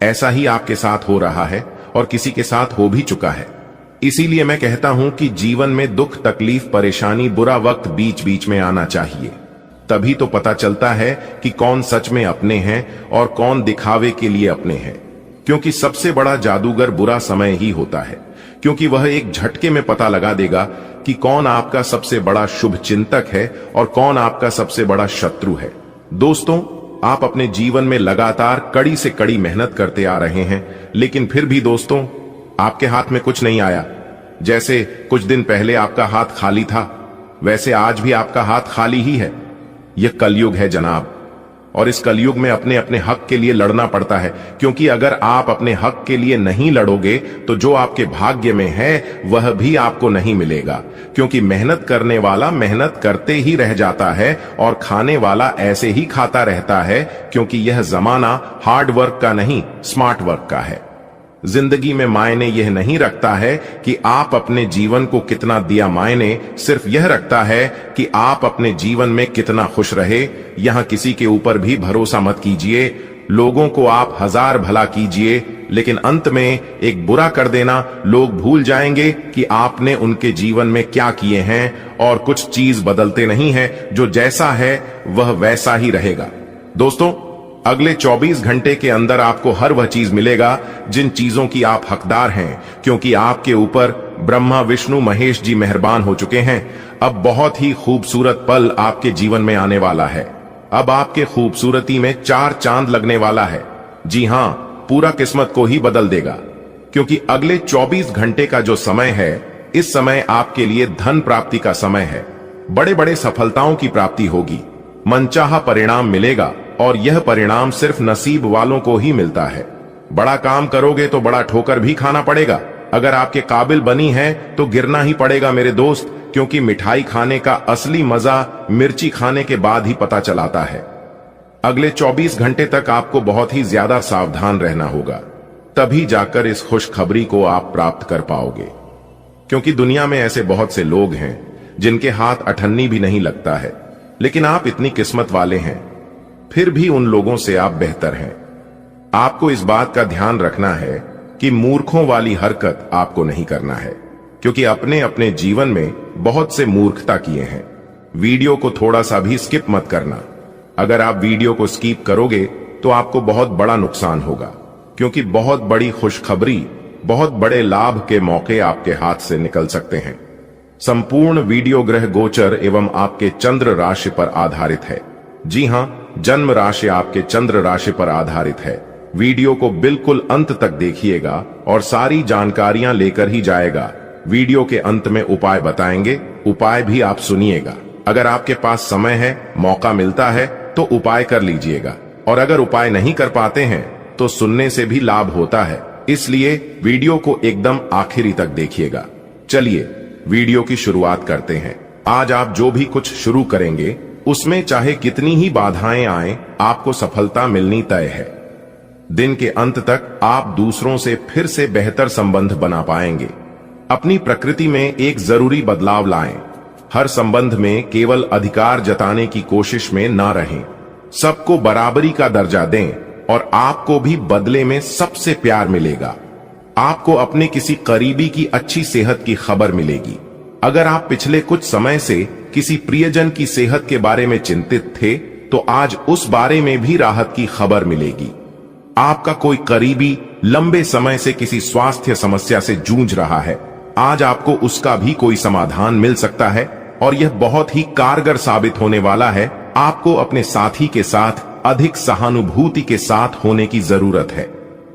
S2: ऐसा ही आपके साथ हो रहा है और किसी के साथ हो भी चुका है। इसीलिए मैं कहता हूं कि जीवन में दुख, तकलीफ, परेशानी, बुरा वक्त बीच बीच में आना चाहिए। तभी तो पता चलता है कि कौन सच में अपने हैं और कौन दिखावे के लिए अपने हैं। क्योंकि सबसे बड़ा जादूगर बुरा समय ही होता है, क्योंकि वह एक झटके में पता लगा देगा कि कौन आपका सबसे बड़ा शुभ चिंतक है और कौन आपका सबसे बड़ा शत्रु है। दोस्तों, आप अपने जीवन में लगातार कड़ी से कड़ी मेहनत करते आ रहे हैं, लेकिन फिर भी दोस्तों, आपके हाथ में कुछ नहीं आया। जैसे कुछ दिन पहले आपका हाथ खाली था, वैसे आज भी आपका हाथ खाली ही है। यह कलयुग है जनाब, और इस कलयुग में अपने अपने हक के लिए लड़ना पड़ता है। क्योंकि अगर आप अपने हक के लिए नहीं लड़ोगे तो जो आपके भाग्य में है वह भी आपको नहीं मिलेगा। क्योंकि मेहनत करने वाला मेहनत करते ही रह जाता है और खाने वाला ऐसे ही खाता रहता है, क्योंकि यह जमाना हार्ड वर्क का नहीं, स्मार्ट वर्क का है। जिंदगी में मायने यह नहीं रखता है कि आप अपने जीवन को कितना दिया, मायने सिर्फ यह रखता है कि आप अपने जीवन में कितना खुश रहे। यहां किसी के ऊपर भी भरोसा मत कीजिए। लोगों को आप हजार भला कीजिए, लेकिन अंत में एक बुरा कर देना, लोग भूल जाएंगे कि आपने उनके जीवन में क्या किए हैं, और कुछ चीज बदलते नहीं है। जो जैसा है वह वैसा ही रहेगा। दोस्तों, अगले 24 घंटे के अंदर आपको हर वह चीज मिलेगा जिन चीजों की आप हकदार हैं, क्योंकि आपके ऊपर ब्रह्मा, विष्णु, महेश जी मेहरबान हो चुके हैं। अब बहुत ही खूबसूरत पल आपके जीवन में आने वाला है। अब आपके खूबसूरती में 4 चांद लगने वाला है। जी हां, पूरा किस्मत को ही बदल देगा, क्योंकि अगले 24 घंटे का जो समय है, इस समय आपके लिए धन प्राप्ति का समय है। बड़े बड़े सफलताओं की प्राप्ति होगी, मनचाहा परिणाम मिलेगा, और यह परिणाम सिर्फ नसीब वालों को ही मिलता है। बड़ा काम करोगे तो बड़ा ठोकर भी खाना पड़ेगा। अगर आपके काबिल बनी है तो गिरना ही पड़ेगा मेरे दोस्त, क्योंकि मिठाई खाने का असली मजा मिर्ची खाने के बाद ही पता चलाता है। अगले 24 घंटे तक आपको बहुत ही ज्यादा सावधान रहना होगा, तभी जाकर इस खुशखबरी को आप प्राप्त कर पाओगे। क्योंकि दुनिया में ऐसे बहुत से लोग हैं जिनके हाथ अठन्नी भी नहीं लगता है, लेकिन आप इतनी किस्मत वाले हैं, फिर भी उन लोगों से आप बेहतर हैं। आपको इस बात का ध्यान रखना है कि मूर्खों वाली हरकत आपको नहीं करना है, क्योंकि अपने अपने जीवन में बहुत से मूर्खता किए हैं। वीडियो को थोड़ा सा भी स्किप मत करना। अगर आप वीडियो को स्किप करोगे तो आपको बहुत बड़ा नुकसान होगा, क्योंकि बहुत बड़ी खुशखबरी, बहुत बड़े लाभ के मौके आपके हाथ से निकल सकते हैं। संपूर्ण वीडियो ग्रह गोचर एवं आपके चंद्र राशि पर आधारित है। जी हां, जन्म राशि आपके चंद्र राशि पर आधारित है। वीडियो को बिल्कुल अंत तक देखिएगा और सारी जानकारियां लेकर ही जाएगा। वीडियो के अंत में उपाय बताएंगे, उपाय भी आप सुनिएगा। अगर आपके पास समय है, मौका मिलता है तो उपाय कर लीजिएगा, और अगर उपाय नहीं कर पाते हैं तो सुनने से भी लाभ होता है। इसलिए वीडियो को एकदम आखिरी तक देखिएगा। चलिए वीडियो की शुरुआत करते हैं। आज आप जो भी कुछ शुरू करेंगे उसमें चाहे कितनी ही बाधाएं आए, आपको सफलता मिलनी तय है। दिन के अंत तक आप दूसरों से फिर से बेहतर संबंध बना पाएंगे। अपनी प्रकृति में एक जरूरी बदलाव लाएं। हर संबंध में केवल अधिकार जताने की कोशिश में ना रहें। सबको बराबरी का दर्जा दें और आपको भी बदले में सबसे प्यार मिलेगा। आपको अपने किसी करीबी की अच्छी सेहत की खबर मिलेगी। अगर आप पिछले कुछ समय से किसी प्रियजन की सेहत के बारे में चिंतित थे तो आज उस बारे में भी राहत की खबर मिलेगी। आपका कोई करीबी लंबे समय से किसी स्वास्थ्य समस्या से जूझ रहा है आज आपको उसका भी कोई समाधान मिल सकता है और यह बहुत ही कारगर साबित होने वाला है। आपको अपने साथी के साथ अधिक सहानुभूति के साथ होने की जरूरत है।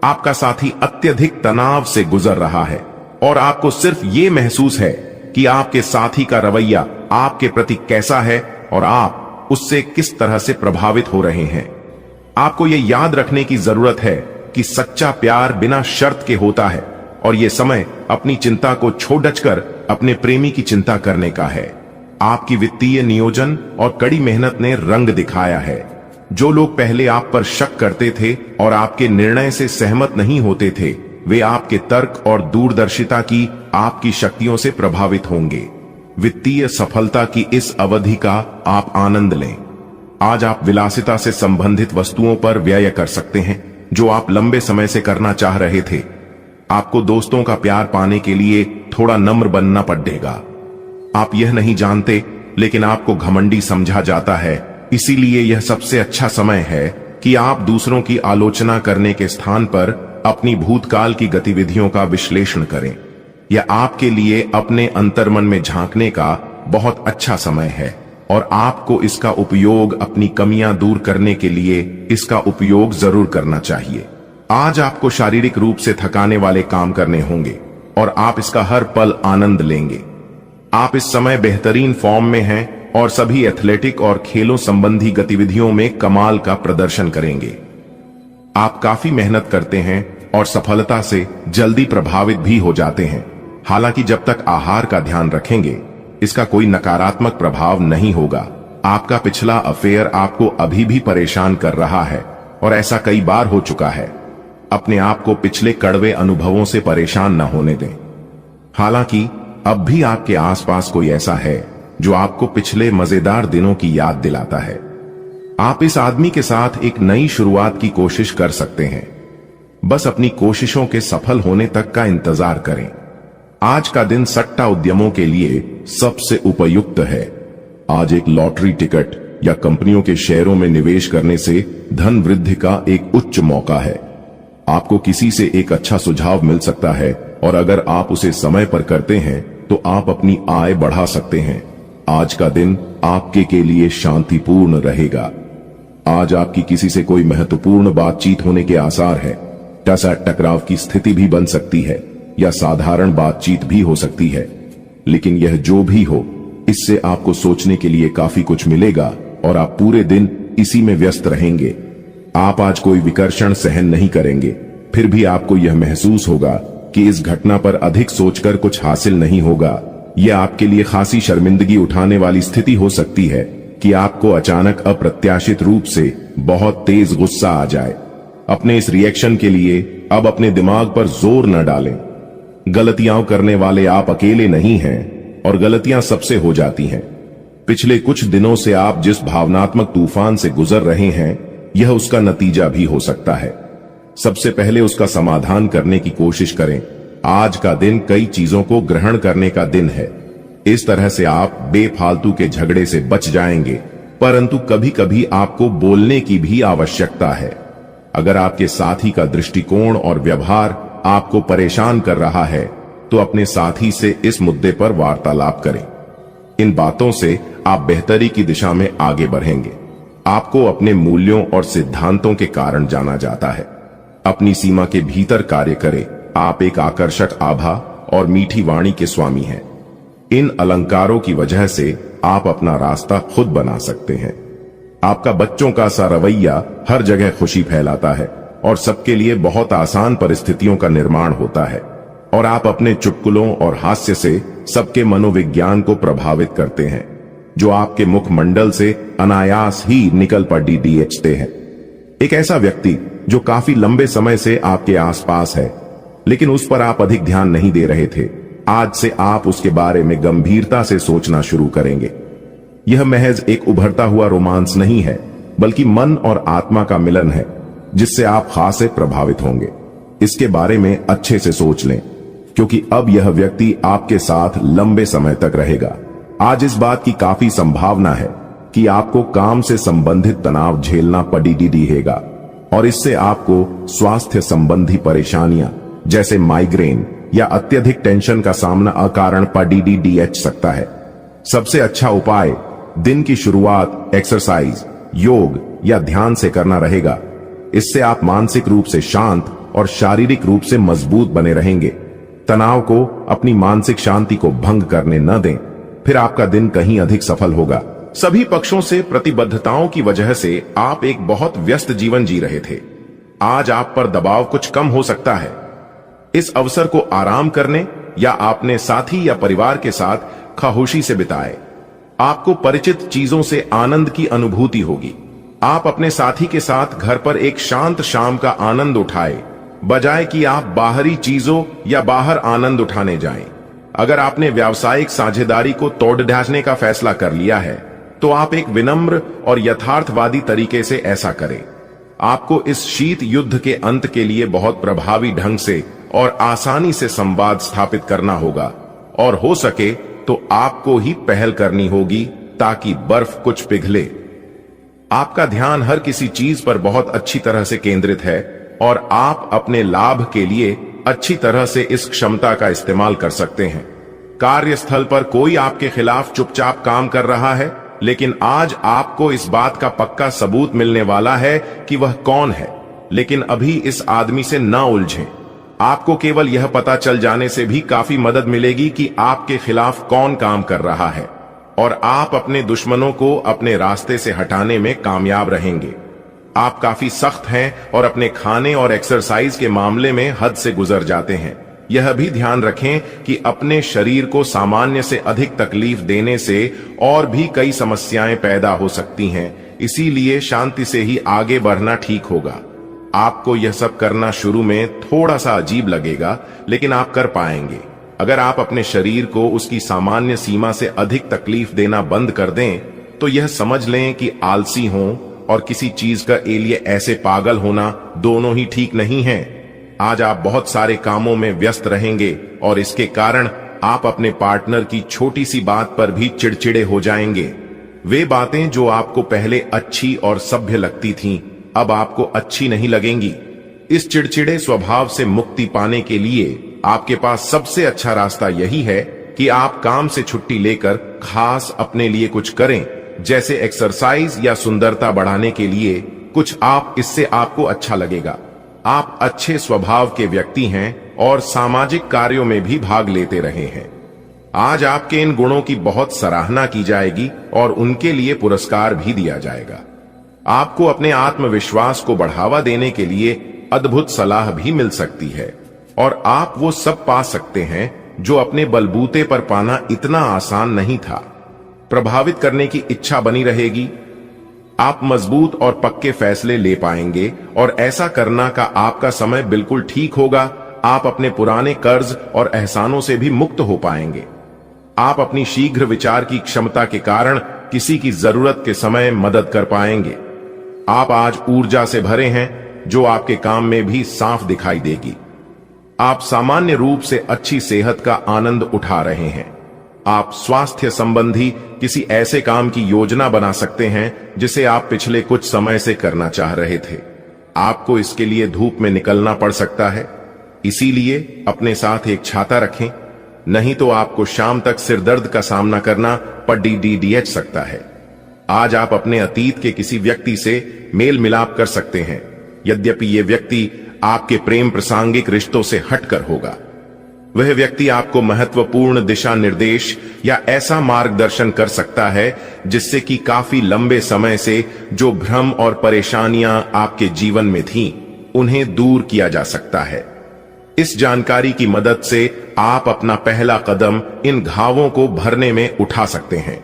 S2: आपका साथी अत्यधिक तनाव से गुजर रहा है और आपको सिर्फ ये महसूस है कि आपके साथी का रवैया आपके प्रति कैसा है और आप उससे किस तरह से प्रभावित हो रहे हैं। आपको यह याद रखने की जरूरत है कि सच्चा प्यार बिना शर्त के होता है और यह समय अपनी चिंता को छोड़कर अपने प्रेमी की चिंता करने का है। आपकी वित्तीय नियोजन और कड़ी मेहनत ने रंग दिखाया है। जो लोग पहले आप पर शक करते थे और आपके निर्णय से सहमत नहीं होते थे, वे आपके तर्क और दूरदर्शिता की आपकी शक्तियों से प्रभावित होंगे। वित्तीय सफलता की इस अवधि का आप आनंद लें। आज आप विलासिता से संबंधित वस्तुओं पर व्यय कर सकते हैं जो आप लंबे समय से करना चाह रहे थे। आपको दोस्तों का प्यार पाने के लिए थोड़ा नम्र बनना पड़ेगा। आप यह नहीं जानते, लेकिन आपको घमंडी समझा जाता है, इसीलिए यह सबसे अच्छा समय है कि आप दूसरों की आलोचना करने के स्थान पर अपनी भूतकाल की गतिविधियों का विश्लेषण करें। यह आपके लिए अपने अंतर्मन में झांकने का बहुत अच्छा समय है और आपको इसका उपयोग अपनी कमियां दूर करने के लिए इसका उपयोग जरूर करना चाहिए। आज आपको शारीरिक रूप से थकाने वाले काम करने होंगे और आप इसका हर पल आनंद लेंगे। आप इस समय बेहतरीन फॉर्म में हैं और सभी एथलेटिक और खेलों संबंधी गतिविधियों में कमाल का प्रदर्शन करेंगे। आप काफी मेहनत करते हैं और सफलता से जल्दी प्रभावित भी हो जाते हैं। हालांकि जब तक आहार का ध्यान रखेंगे, इसका कोई नकारात्मक प्रभाव नहीं होगा। आपका पिछला अफेयर आपको अभी भी परेशान कर रहा है और ऐसा कई बार हो चुका है। अपने आप को पिछले कड़वे अनुभवों से परेशान न होने दें। हालांकि अब भी आपके आसपास कोई ऐसा है जो आपको पिछले मजेदार दिनों की याद दिलाता है। आप इस आदमी के साथ एक नई शुरुआत की कोशिश कर सकते हैं। बस अपनी कोशिशों के सफल होने तक का इंतजार करें। आज का दिन सट्टा उद्यमों के लिए सबसे उपयुक्त है। आज एक लॉटरी टिकट या कंपनियों के शेयरों में निवेश करने से धन वृद्धि का एक उच्च मौका है। आपको किसी से एक अच्छा सुझाव मिल सकता है और अगर आप उसे समय पर करते हैं तो आप अपनी आय बढ़ा सकते हैं। आज का दिन आपके के लिए शांतिपूर्ण रहेगा। आज आपकी किसी से कोई महत्वपूर्ण बातचीत होने के आसार है। टकराव की स्थिति भी बन सकती है या साधारण बातचीत भी हो सकती है, लेकिन यह जो भी हो, इससे आपको सोचने के लिए काफी कुछ मिलेगा और आप पूरे दिन इसी में व्यस्त रहेंगे। आप आज कोई विकर्षण सहन नहीं करेंगे, फिर भी आपको यह महसूस होगा कि इस घटना पर अधिक सोचकर कुछ हासिल नहीं होगा। यह आपके लिए खासी शर्मिंदगी उठाने वाली स्थिति हो सकती है कि आपको अचानक अप्रत्याशित रूप से बहुत तेज गुस्सा आ जाए। अपने इस रिएक्शन के लिए अब अपने दिमाग पर जोर न डालें। गलतियां करने वाले आप अकेले नहीं हैं और गलतियां सबसे हो जाती हैं। पिछले कुछ दिनों से आप जिस भावनात्मक तूफान से गुजर रहे हैं, यह उसका नतीजा भी हो सकता है। सबसे पहले उसका समाधान करने की कोशिश करें। आज का दिन कई चीजों को ग्रहण करने का दिन है। इस तरह से आप बेफालतू के झगड़े से बच जाएंगे, परंतु कभी कभी आपको बोलने की भी आवश्यकता है। अगर आपके साथी का दृष्टिकोण और व्यवहार आपको परेशान कर रहा है, तो अपने साथी से इस मुद्दे पर वार्तालाप करें। इन बातों से आप बेहतरी की दिशा में आगे बढ़ेंगे। आपको अपने मूल्यों और सिद्धांतों के कारण जाना जाता है। अपनी सीमा के भीतर कार्य करें। आप एक आकर्षक आभा और मीठी वाणी के स्वामी हैं। इन अलंकारों की वजह से आप अपना रास्ता खुद बना सकते हैं। आपका बच्चों का सा रवैया हर जगह खुशी फैलाता है और सबके लिए बहुत आसान परिस्थितियों का निर्माण होता है, और आप अपने चुटकुलों और हास्य से सबके मनोविज्ञान को प्रभावित करते हैं, जो आपके मुखमंडल से अनायास ही निकल पड़ते हैं। एक ऐसा व्यक्ति जो काफी लंबे समय से आपके आसपास है, लेकिन उस पर आप अधिक ध्यान नहीं दे रहे थे, आज से आप उसके बारे में गंभीरता से सोचना शुरू करेंगे। यह महज एक उभरता हुआ रोमांस नहीं है, बल्कि मन और आत्मा का मिलन है, जिससे आप खासे प्रभावित होंगे। इसके बारे में अच्छे से सोच लें, क्योंकि अब यह व्यक्ति आपके साथ लंबे समय तक रहेगा। आज इस बात की काफी संभावना है कि आपको काम से संबंधित तनाव झेलना पड़ेगा और इससे आपको स्वास्थ्य संबंधी परेशानियां जैसे माइग्रेन, या अत्यधिक टेंशन का सामना अकारण पडीडीएच सकता है। सबसे अच्छा उपाय दिन की शुरुआत एक्सरसाइज, योग या ध्यान से करना रहेगा। इससे आप मानसिक रूप से शांत और शारीरिक रूप से मजबूत बने रहेंगे। तनाव को अपनी मानसिक शांति को भंग करने न दें, फिर आपका दिन कहीं अधिक सफल होगा। सभी पक्षों से प्रतिबद्धताओं की वजह से आप एक बहुत व्यस्त जीवन जी रहे थे। आज आप पर दबाव कुछ कम हो सकता है। इस अवसर को आराम करने या अपने साथी या परिवार के साथ खामोशी से बिताएं। आपको परिचित चीजों से आनंद की अनुभूति होगी। आप अपने साथी के साथ घर पर एक शांत शाम का आनंद उठाएं, बजाय कि आप बाहरी चीजों या बाहर आनंद उठाने जाएं। अगर आपने व्यावसायिक साझेदारी को तोड़ ढांचने का फैसला कर लिया है, तो आप एक विनम्र और यथार्थवादी तरीके से ऐसा करें। आपको इस शीत युद्ध के अंत के लिए बहुत प्रभावी ढंग से और आसानी से संवाद स्थापित करना होगा, और हो सके तो आपको ही पहल करनी होगी ताकि बर्फ कुछ पिघले। आपका ध्यान हर किसी चीज पर बहुत अच्छी तरह से केंद्रित है और आप अपने लाभ के लिए अच्छी तरह से इस क्षमता का इस्तेमाल कर सकते हैं। कार्यस्थल पर कोई आपके खिलाफ चुपचाप काम कर रहा है, लेकिन आज आपको इस बात का पक्का सबूत मिलने वाला है कि वह कौन है। लेकिन अभी इस आदमी से न उलझें। आपको केवल यह पता चल जाने से भी काफी मदद मिलेगी कि आपके खिलाफ कौन काम कर रहा है, और आप अपने दुश्मनों को अपने रास्ते से हटाने में कामयाब रहेंगे। आप काफी सख्त हैं और अपने खाने और एक्सरसाइज के मामले में हद से गुजर जाते हैं। यह भी ध्यान रखें कि अपने शरीर को सामान्य से अधिक तकलीफ देने से और भी कई समस्याएं पैदा हो सकती हैं, इसीलिए शांति से ही आगे बढ़ना ठीक होगा। आपको यह सब करना शुरू में थोड़ा सा अजीब लगेगा, लेकिन आप कर पाएंगे। अगर आप अपने शरीर को उसकी सामान्य सीमा से अधिक तकलीफ देना बंद कर दें, तो यह समझ लें कि आलसी हों और किसी चीज का लिए ऐसे पागल होना दोनों ही ठीक नहीं है। आज आप बहुत सारे कामों में व्यस्त रहेंगे और इसके कारण आप अपने पार्टनर की छोटी सी बात पर भी चिड़चिड़े हो जाएंगे। वे बातें जो आपको पहले अच्छी और सभ्य लगती थीं, अब आपको अच्छी नहीं लगेंगी। इस चिड़चिड़े स्वभाव से मुक्ति पाने के लिए आपके पास सबसे अच्छा रास्ता यही है कि आप काम से छुट्टी लेकर खास अपने लिए कुछ करें, जैसे एक्सरसाइज या सुंदरता बढ़ाने के लिए कुछ। इससे आपको अच्छा लगेगा। आप अच्छे स्वभाव के व्यक्ति हैं और सामाजिक कार्यों में भी भाग लेते रहे हैं। आज आपके इन गुणों की बहुत सराहना की जाएगी और उनके लिए पुरस्कार भी दिया जाएगा। आपको अपने आत्मविश्वास को बढ़ावा देने के लिए अद्भुत सलाह भी मिल सकती है, और आप वो सब पा सकते हैं जो अपने बलबूते पर पाना इतना आसान नहीं था। प्रभावित करने की इच्छा बनी रहेगी। आप मजबूत और पक्के फैसले ले पाएंगे और ऐसा करना का आपका समय बिल्कुल ठीक होगा। आप अपने पुराने कर्ज और एहसानों से भी मुक्त हो पाएंगे। आप अपनी शीघ्र विचार की क्षमता के कारण किसी की जरूरत के समय मदद कर पाएंगे। आप आज ऊर्जा से भरे हैं जो आपके काम में भी साफ दिखाई देगी। आप सामान्य रूप से अच्छी सेहत का आनंद उठा रहे हैं। आप स्वास्थ्य संबंधी किसी ऐसे काम की योजना बना सकते हैं जिसे आप पिछले कुछ समय से करना चाह रहे थे। आपको इसके लिए धूप में निकलना पड़ सकता है, इसीलिए अपने साथ एक छाता रखें, नहीं तो आपको शाम तक सिरदर्द का सामना करना पड़ सकता है। आज आप अपने अतीत के किसी व्यक्ति से मेल मिलाप कर सकते हैं, यद्यपि यह व्यक्ति आपके प्रेम प्रासंगिक रिश्तों से हटकर होगा। वह व्यक्ति आपको महत्वपूर्ण दिशा निर्देश या ऐसा मार्गदर्शन कर सकता है जिससे कि काफी लंबे समय से जो भ्रम और परेशानियां आपके जीवन में थीं, उन्हें दूर किया जा सकता है। इस जानकारी की मदद से आप अपना पहला कदम इन घावों को भरने में उठा सकते हैं।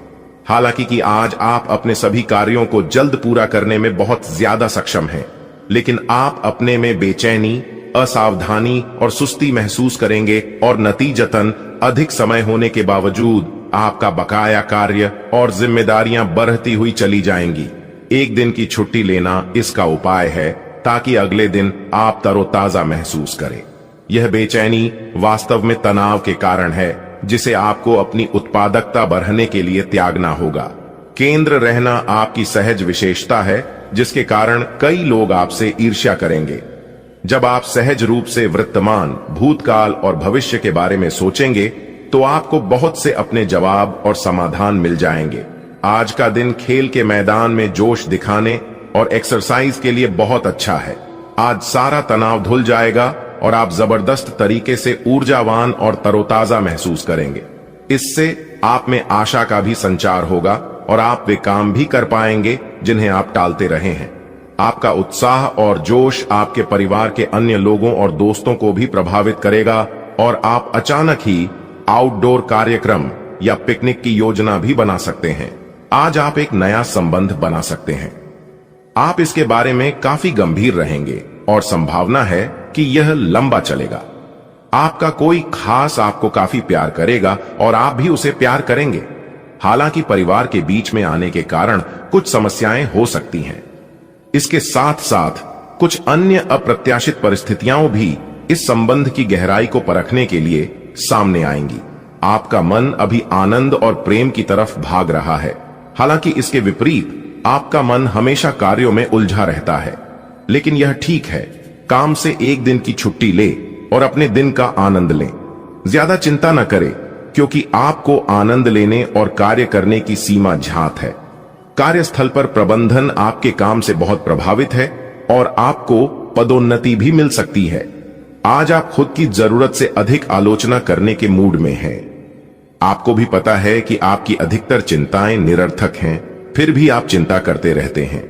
S2: हालांकि कि आज आप अपने सभी कार्यों को जल्द पूरा करने में बहुत ज्यादा सक्षम हैं, लेकिन आप अपने में बेचैनी, असावधानी और सुस्ती महसूस करेंगे और नतीजतन अधिक समय होने के बावजूद आपका बकाया कार्य और जिम्मेदारियां बढ़ती हुई चली जाएंगी। एक दिन की छुट्टी लेना इसका उपाय है ताकि अगले दिन आप तरोताजा महसूस करें। यह बेचैनी वास्तव में तनाव के कारण है जिसे आपको अपनी उत्पादकता बढ़ाने के लिए त्यागना होगा। केंद्र रहना आपकी सहज विशेषता है जिसके कारण कई लोग आपसे ईर्ष्या करेंगे। जब आप सहज रूप से वर्तमान, भूतकाल और भविष्य के बारे में सोचेंगे तो आपको बहुत से अपने जवाब और समाधान मिल जाएंगे। आज का दिन खेल के मैदान में जोश दिखाने और एक्सरसाइज के लिए बहुत अच्छा है। आज सारा तनाव धुल जाएगा और आप जबरदस्त तरीके से ऊर्जावान और तरोताजा महसूस करेंगे। इससे आप में आशा का भी संचार होगा और आप वे काम भी कर पाएंगे जिन्हें आप टालते रहे हैं। आपका उत्साह और जोश आपके परिवार के अन्य लोगों और दोस्तों को भी प्रभावित करेगा और आप अचानक ही आउटडोर कार्यक्रम या पिकनिक की योजना भी बना सकते हैं। आज आप एक नया संबंध बना सकते हैं। आप इसके बारे में काफी गंभीर रहेंगे और संभावना है कि यह लंबा चलेगा। आपका कोई खास आपको काफी प्यार करेगा और आप भी उसे प्यार करेंगे। हालांकि परिवार के बीच में आने के कारण कुछ समस्याएं हो सकती हैं। इसके साथ साथ कुछ अन्य अप्रत्याशित परिस्थितियां भी इस संबंध की गहराई को परखने के लिए सामने आएंगी। आपका मन अभी आनंद और प्रेम की तरफ भाग रहा है। हालांकि इसके विपरीत आपका मन हमेशा कार्यों में उलझा रहता है। लेकिन यह ठीक है, काम से एक दिन की छुट्टी ले और अपने दिन का आनंद लें। ज्यादा चिंता न करें, क्योंकि आपको आनंद लेने और कार्य करने की सीमा ज्ञात है। कार्यस्थल पर प्रबंधन आपके काम से बहुत प्रभावित है और आपको पदोन्नति भी मिल सकती है। आज आप खुद की जरूरत से अधिक आलोचना करने के मूड में हैं। आपको भी पता है कि आपकी अधिकतर चिंताएं निरर्थक हैं, फिर भी आप चिंता करते रहते हैं।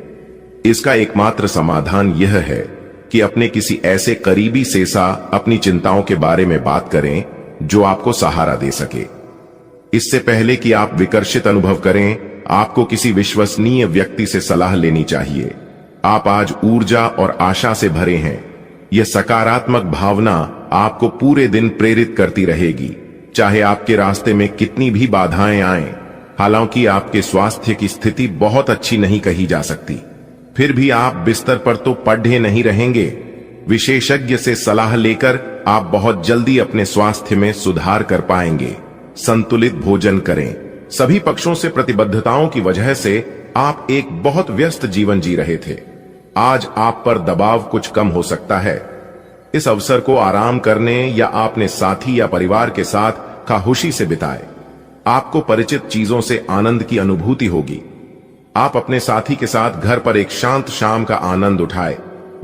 S2: इसका एकमात्र समाधान यह है कि अपने किसी ऐसे करीबी से अपनी चिंताओं के बारे में बात करें जो आपको सहारा दे सके। इससे पहले कि आप विकर्षित अनुभव करें, आपको किसी विश्वसनीय व्यक्ति से सलाह लेनी चाहिए। आप आज ऊर्जा और आशा से भरे हैं। यह सकारात्मक भावना आपको पूरे दिन प्रेरित करती रहेगी, चाहे आपके रास्ते में कितनी भी बाधाएं आएं। हालांकि आपके स्वास्थ्य की स्थिति बहुत अच्छी नहीं कही जा सकती, फिर भी आप बिस्तर पर तो पड़े नहीं रहेंगे। विशेषज्ञ से सलाह लेकर आप बहुत जल्दी अपने स्वास्थ्य में सुधार कर पाएंगे। संतुलित भोजन करें। सभी पक्षों से प्रतिबद्धताओं की वजह से आप एक बहुत व्यस्त जीवन जी रहे थे। आज आप पर दबाव कुछ कम हो सकता है। इस अवसर को आराम करने या अपने साथी या परिवार के साथ खामोशी से बिताएं। आपको परिचित चीजों से आनंद की अनुभूति होगी। आप अपने साथी के साथ घर पर एक शांत शाम का आनंद उठाएं,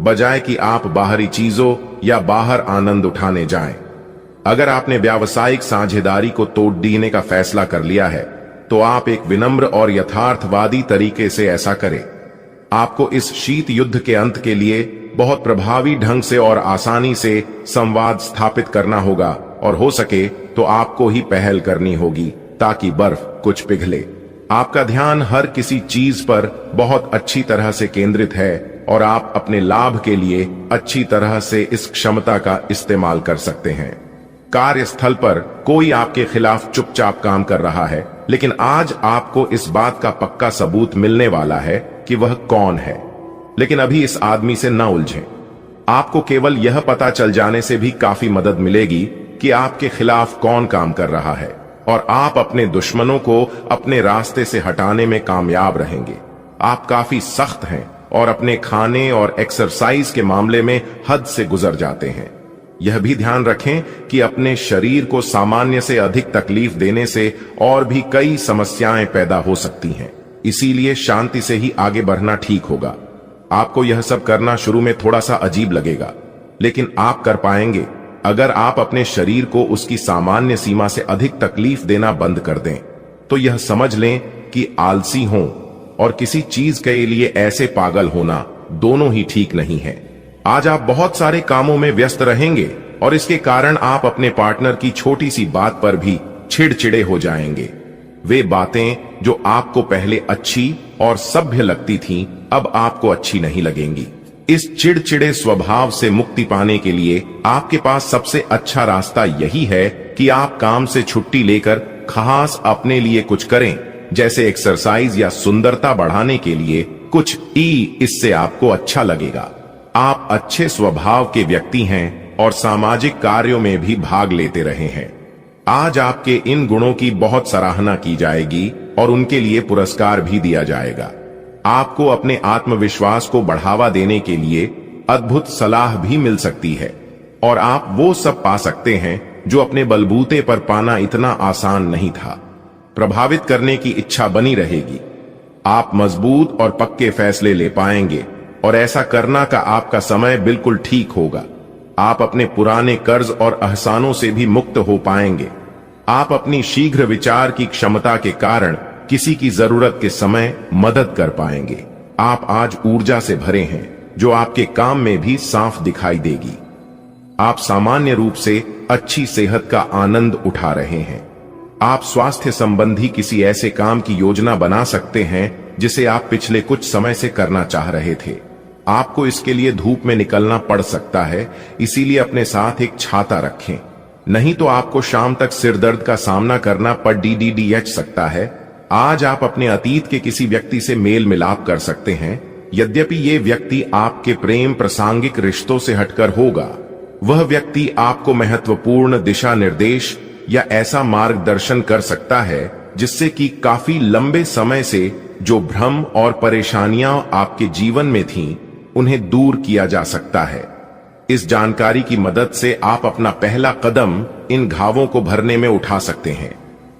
S2: बजाय कि आप बाहरी चीजों या बाहर आनंद उठाने जाएं। अगर आपने व्यावसायिक साझेदारी को तोड़ देने का फैसला कर लिया है, तो आप एक विनम्र और यथार्थवादी तरीके से ऐसा करें। आपको इस शीत युद्ध के अंत के लिए बहुत प्रभावी ढंग से और आसानी से संवाद स्थापित करना होगा और हो सके तो आपको ही पहल करनी होगी ताकि बर्फ कुछ पिघले। आपका ध्यान हर किसी चीज पर बहुत अच्छी तरह से केंद्रित है और आप अपने लाभ के लिए अच्छी तरह से इस क्षमता का इस्तेमाल कर सकते हैं। कार्यस्थल पर कोई आपके खिलाफ चुपचाप काम कर रहा है, लेकिन आज आपको इस बात का पक्का सबूत मिलने वाला है कि वह कौन है। लेकिन अभी इस आदमी से न उलझें। आपको केवल यह पता चल जाने से भी काफी मदद मिलेगी कि आपके खिलाफ कौन काम कर रहा है और आप अपने दुश्मनों को अपने रास्ते से हटाने में कामयाब रहेंगे। आप काफी सख्त हैं और अपने खाने और एक्सरसाइज के मामले में हद से गुजर जाते हैं। यह भी ध्यान रखें कि अपने शरीर को सामान्य से अधिक तकलीफ देने से और भी कई समस्याएं पैदा हो सकती हैं। इसीलिए शांति से ही आगे बढ़ना ठीक होगा। आपको यह सब करना शुरू में थोड़ा सा अजीब लगेगा, लेकिन आप कर पाएंगे अगर आप अपने शरीर को उसकी सामान्य सीमा से अधिक तकलीफ देना बंद कर दें। तो यह समझ लें कि आलसी हों और किसी चीज के लिए ऐसे पागल होना दोनों ही ठीक नहीं है। आज आप बहुत सारे कामों में व्यस्त रहेंगे और इसके कारण आप अपने पार्टनर की छोटी सी बात पर भी चिड़चिड़े हो जाएंगे। वे बातें जो आपको पहले अच्छी और सभ्य लगती थीं, अब आपको अच्छी नहीं लगेंगी। इस चिड़चिड़े स्वभाव से मुक्ति पाने के लिए आपके पास सबसे अच्छा रास्ता यही है कि आप काम से छुट्टी लेकर खास अपने लिए कुछ करें, जैसे एक्सरसाइज या सुंदरता बढ़ाने के लिए कुछ। इससे आपको अच्छा लगेगा। आप अच्छे स्वभाव के व्यक्ति हैं और सामाजिक कार्यों में भी भाग लेते रहे हैं। आज आपके इन गुणों की बहुत सराहना की जाएगी और उनके लिए पुरस्कार भी दिया जाएगा। आपको अपने आत्मविश्वास को बढ़ावा देने के लिए अद्भुत सलाह भी मिल सकती है और आप वो सब पा सकते हैं जो अपने बलबूते पर पाना इतना आसान नहीं था। प्रभावित करने की इच्छा बनी रहेगी। आप मजबूत और पक्के फैसले ले पाएंगे और ऐसा करना का आपका समय बिल्कुल ठीक होगा। आप अपने पुराने कर्ज और एहसानों से भी मुक्त हो पाएंगे। आप अपनी शीघ्र विचार की क्षमता के कारण किसी की जरूरत के समय मदद कर पाएंगे। आप आज ऊर्जा से भरे हैं जो आपके काम में भी साफ दिखाई देगी। आप सामान्य रूप से अच्छी सेहत का आनंद उठा रहे हैं। आप स्वास्थ्य संबंधी किसी ऐसे काम की योजना बना सकते हैं जिसे आप पिछले कुछ समय से करना चाह रहे थे। आपको इसके लिए धूप में निकलना पड़ सकता है, इसीलिए अपने साथ एक छाता रखें, नहीं तो आपको शाम तक सिरदर्द का सामना करना पड़ सकता है। आज आप अपने अतीत के किसी व्यक्ति से मेल मिलाप कर सकते हैं। यद्यपि ये व्यक्ति आपके प्रेम प्रासंगिक रिश्तों से हटकर होगा, वह व्यक्ति आपको महत्वपूर्ण दिशा निर्देश या ऐसा मार्गदर्शन कर सकता है जिससे कि काफी लंबे समय से जो भ्रम और परेशानियां आपके जीवन में थीं, उन्हें दूर किया जा सकता है। इस जानकारी की मदद से आप अपना पहला कदम इन घावों को भरने में उठा सकते हैं।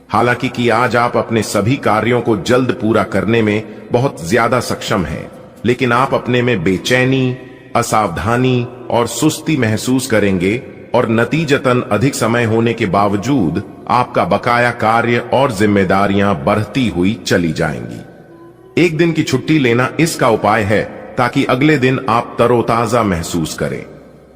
S2: हालांकि कि आज आप अपने सभी कार्यों को जल्द पूरा करने में बहुत ज्यादा सक्षम हैं, लेकिन आप अपने में बेचैनी, असावधानी और सुस्ती महसूस करेंगे और नतीजतन अधिक समय होने के बावजूद आपका बकाया कार्य और जिम्मेदारियां बढ़ती हुई चली जाएंगी। एक दिन की छुट्टी लेना इसका उपाय है ताकि अगले दिन आप तरोताजा महसूस करें।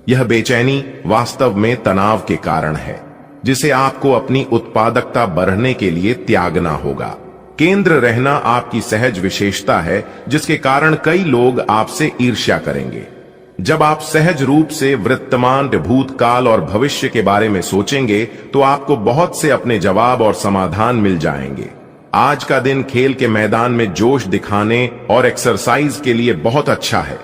S2: यह बेचैनी वास्तव में तनाव के कारण है, जिसे आपको अपनी उत्पादकता बढ़ने के लिए त्यागना होगा। केंद्र रहना आपकी सहज विशेषता है, जिसके कारण कई लोग आपसे ईर्ष्या करेंगे। जब आप सहज रूप से वर्तमान, भूतकाल और भविष्य के बारे में सोचेंगे तो आपको बहुत से अपने जवाब और समाधान मिल जाएंगे। आज का दिन खेल के मैदान में जोश दिखाने और एक्सरसाइज के लिए बहुत अच्छा है।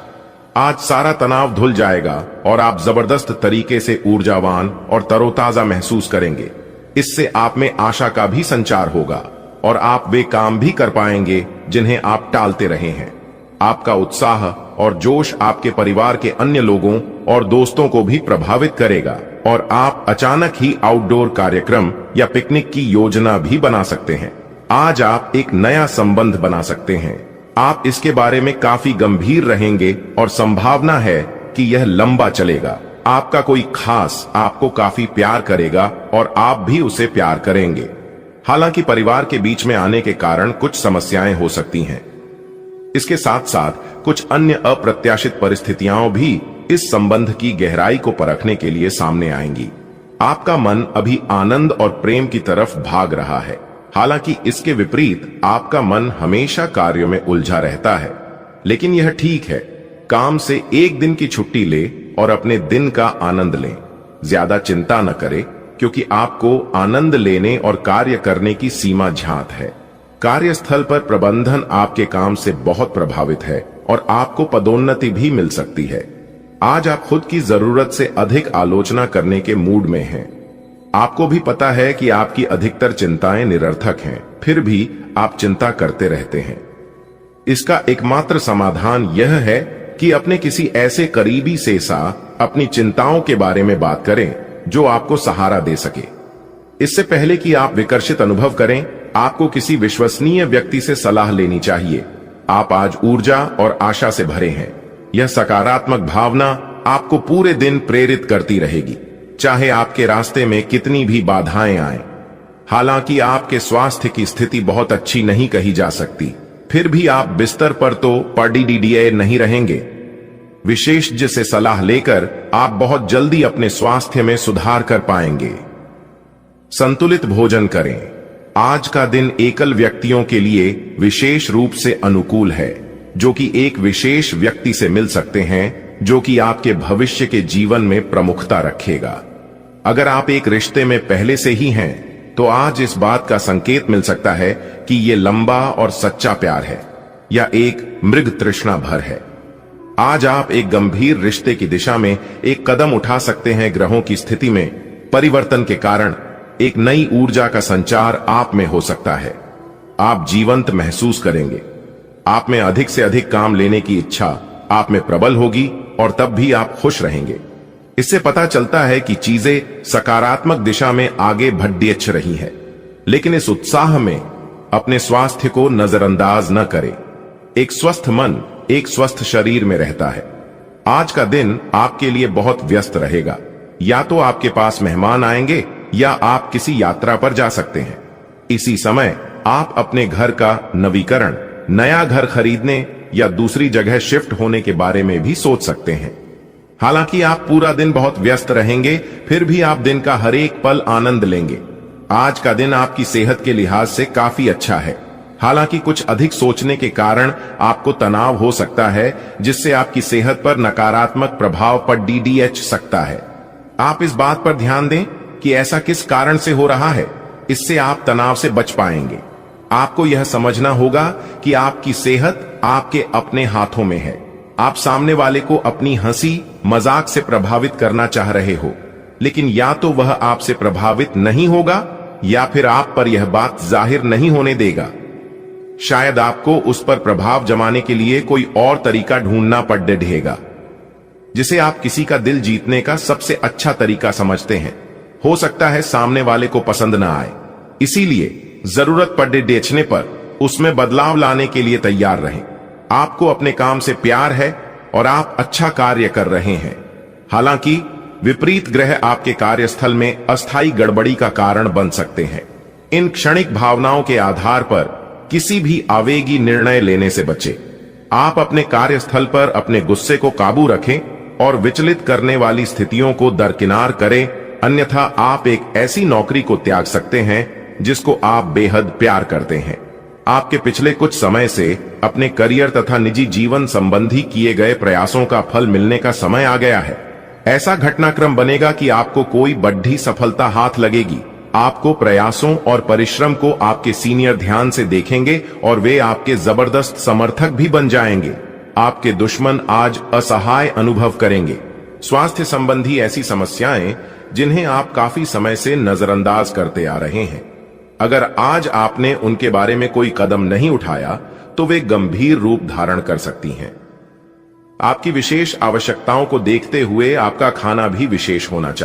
S2: आज सारा तनाव धुल जाएगा और आप जबरदस्त तरीके से ऊर्जावान और तरोताजा महसूस करेंगे। इससे आप में आशा का भी संचार होगा और आप वे काम भी कर पाएंगे जिन्हें आप टालते रहे हैं। आपका उत्साह और जोश आपके परिवार के अन्य लोगों और दोस्तों को भी प्रभावित करेगा और आप अचानक ही आउटडोर कार्यक्रम या पिकनिक की योजना भी बना सकते हैं। आज आप एक नया संबंध बना सकते हैं। आप इसके बारे में काफी गंभीर रहेंगे और संभावना है कि यह लंबा चलेगा। आपका कोई खास आपको काफी प्यार करेगा और आप भी उसे प्यार करेंगे। हालांकि परिवार के बीच में आने के कारण कुछ समस्याएं हो सकती हैं। इसके साथ साथ कुछ अन्य अप्रत्याशित परिस्थितियां भी इस संबंध की गहराई को परखने के लिए सामने आएंगी। आपका मन अभी आनंद और प्रेम की तरफ भाग रहा है, हालांकि इसके विपरीत आपका मन हमेशा कार्यों में उलझा रहता है। लेकिन यह ठीक है, काम से एक दिन की छुट्टी ले और अपने दिन का आनंद लें। ज्यादा चिंता न करें, क्योंकि आपको आनंद लेने और कार्य करने की सीमा ज्ञात है। कार्यस्थल पर प्रबंधन आपके काम से बहुत प्रभावित है और आपको पदोन्नति भी मिल सकती है। आज आप खुद की जरूरत से अधिक आलोचना करने के मूड में हैं। आपको भी पता है कि आपकी अधिकतर चिंताएं निरर्थक हैं, फिर भी आप चिंता करते रहते हैं। इसका एकमात्र समाधान यह है कि अपने किसी ऐसे करीबी से अपनी चिंताओं के बारे में बात करें जो आपको सहारा दे सके। इससे पहले कि आप विकर्षित अनुभव करें, आपको किसी विश्वसनीय व्यक्ति से सलाह लेनी चाहिए। आप आज ऊर्जा और आशा से भरे हैं। यह सकारात्मक भावना आपको पूरे दिन प्रेरित करती रहेगी, चाहे आपके रास्ते में कितनी भी बाधाएं आएं। हालांकि आपके स्वास्थ्य की स्थिति बहुत अच्छी नहीं कही जा सकती, फिर भी आप बिस्तर पर तो पड़े नहीं रहेंगे। विशेषज्ञ से सलाह लेकर आप बहुत जल्दी अपने स्वास्थ्य में सुधार कर पाएंगे। संतुलित भोजन करें। आज का दिन एकल व्यक्तियों के लिए विशेष रूप से अनुकूल है, जो कि एक विशेष व्यक्ति से मिल सकते हैं जो कि आपके भविष्य के जीवन में प्रमुखता रखेगा। अगर आप एक रिश्ते में पहले से ही हैं, तो आज इस बात का संकेत मिल सकता है कि यह लंबा और सच्चा प्यार है या एक मृग तृष्णा भर है। आज आप एक गंभीर रिश्ते की दिशा में एक कदम उठा सकते हैं। ग्रहों की स्थिति में परिवर्तन के कारण एक नई ऊर्जा का संचार आप में हो सकता है। आप जीवंत महसूस करेंगे। आप में अधिक से अधिक काम लेने की इच्छा आप में प्रबल होगी और तब भी आप खुश रहेंगे। इससे पता चलता है कि चीजें सकारात्मक दिशा में आगे बढ़ रही है। लेकिन इस उत्साह में अपने स्वास्थ्य को नजरअंदाज न करें। एक स्वस्थ मन एक स्वस्थ शरीर में रहता है। आज का दिन आपके लिए बहुत व्यस्त रहेगा। या तो आपके पास मेहमान आएंगे या आप किसी यात्रा पर जा सकते हैं। इसी समय आप अपने घर का नवीकरण, नया घर खरीदने या दूसरी जगह शिफ्ट होने के बारे में भी सोच सकते हैं। हालांकि आप पूरा दिन बहुत व्यस्त रहेंगे, फिर भी आप दिन का हर एक पल आनंद लेंगे। आज का दिन आपकी सेहत के लिहाज से काफी अच्छा है। हालांकि कुछ अधिक सोचने के कारण आपको तनाव हो सकता है, जिससे आपकी सेहत पर नकारात्मक प्रभाव पड़ सकता है। आप इस बात पर ध्यान दें कि ऐसा किस कारण से हो रहा है। इससे आप तनाव से बच पाएंगे। आपको यह समझना होगा कि आपकी सेहत आपके अपने हाथों में है। आप सामने वाले को अपनी हंसी मजाक से प्रभावित करना चाह रहे हो, लेकिन या तो वह आपसे प्रभावित नहीं होगा या फिर आप पर यह बात जाहिर नहीं होने देगा। शायद आपको उस पर प्रभाव जमाने के लिए कोई और तरीका ढूंढना पड़ेगा, जिसे आप किसी का दिल जीतने का सबसे अच्छा तरीका समझते हैं। हो सकता है सामने वाले को पसंद ना आए, इसीलिए जरूरत पड़ने पर उसमें बदलाव लाने के लिए तैयार रहें। आपको अपने काम से प्यार है और आप अच्छा कार्य कर रहे हैं। हालांकि विपरीत ग्रह आपके कार्यस्थल में अस्थायी गड़बड़ी का कारण बन सकते हैं। इन क्षणिक भावनाओं के आधार पर किसी भी आवेगी निर्णय लेने से बचें। आप अपने कार्यस्थल पर अपने गुस्से को काबू रखें और विचलित करने वाली स्थितियों को दरकिनार करें, अन्यथा आप एक ऐसी नौकरी को त्याग सकते हैं जिसको आप बेहद प्यार करते हैं। आपके पिछले कुछ समय से अपने करियर तथा निजी जीवन संबंधी किए गए प्रयासों का फल मिलने का समय आ गया है। ऐसा घटनाक्रम बनेगा कि आपको कोई बड़ी सफलता हाथ लगेगी। आपको प्रयासों और परिश्रम को आपके सीनियर ध्यान से देखेंगे और वे आपके जबरदस्त समर्थक भी बन जाएंगे। आपके दुश्मन आज असहाय अनुभव करेंगे। स्वास्थ्य संबंधी ऐसी समस्याएं जिन्हें आप काफी समय से नजरअंदाज करते आ रहे हैं, अगर आज आपने उनके बारे में कोई कदम नहीं उठाया तो वे गंभीर रूप धारण कर सकती हैं। आपकी विशेष आवश्यकताओं को देखते हुए आपका खाना भी विशेष होना चाहिए।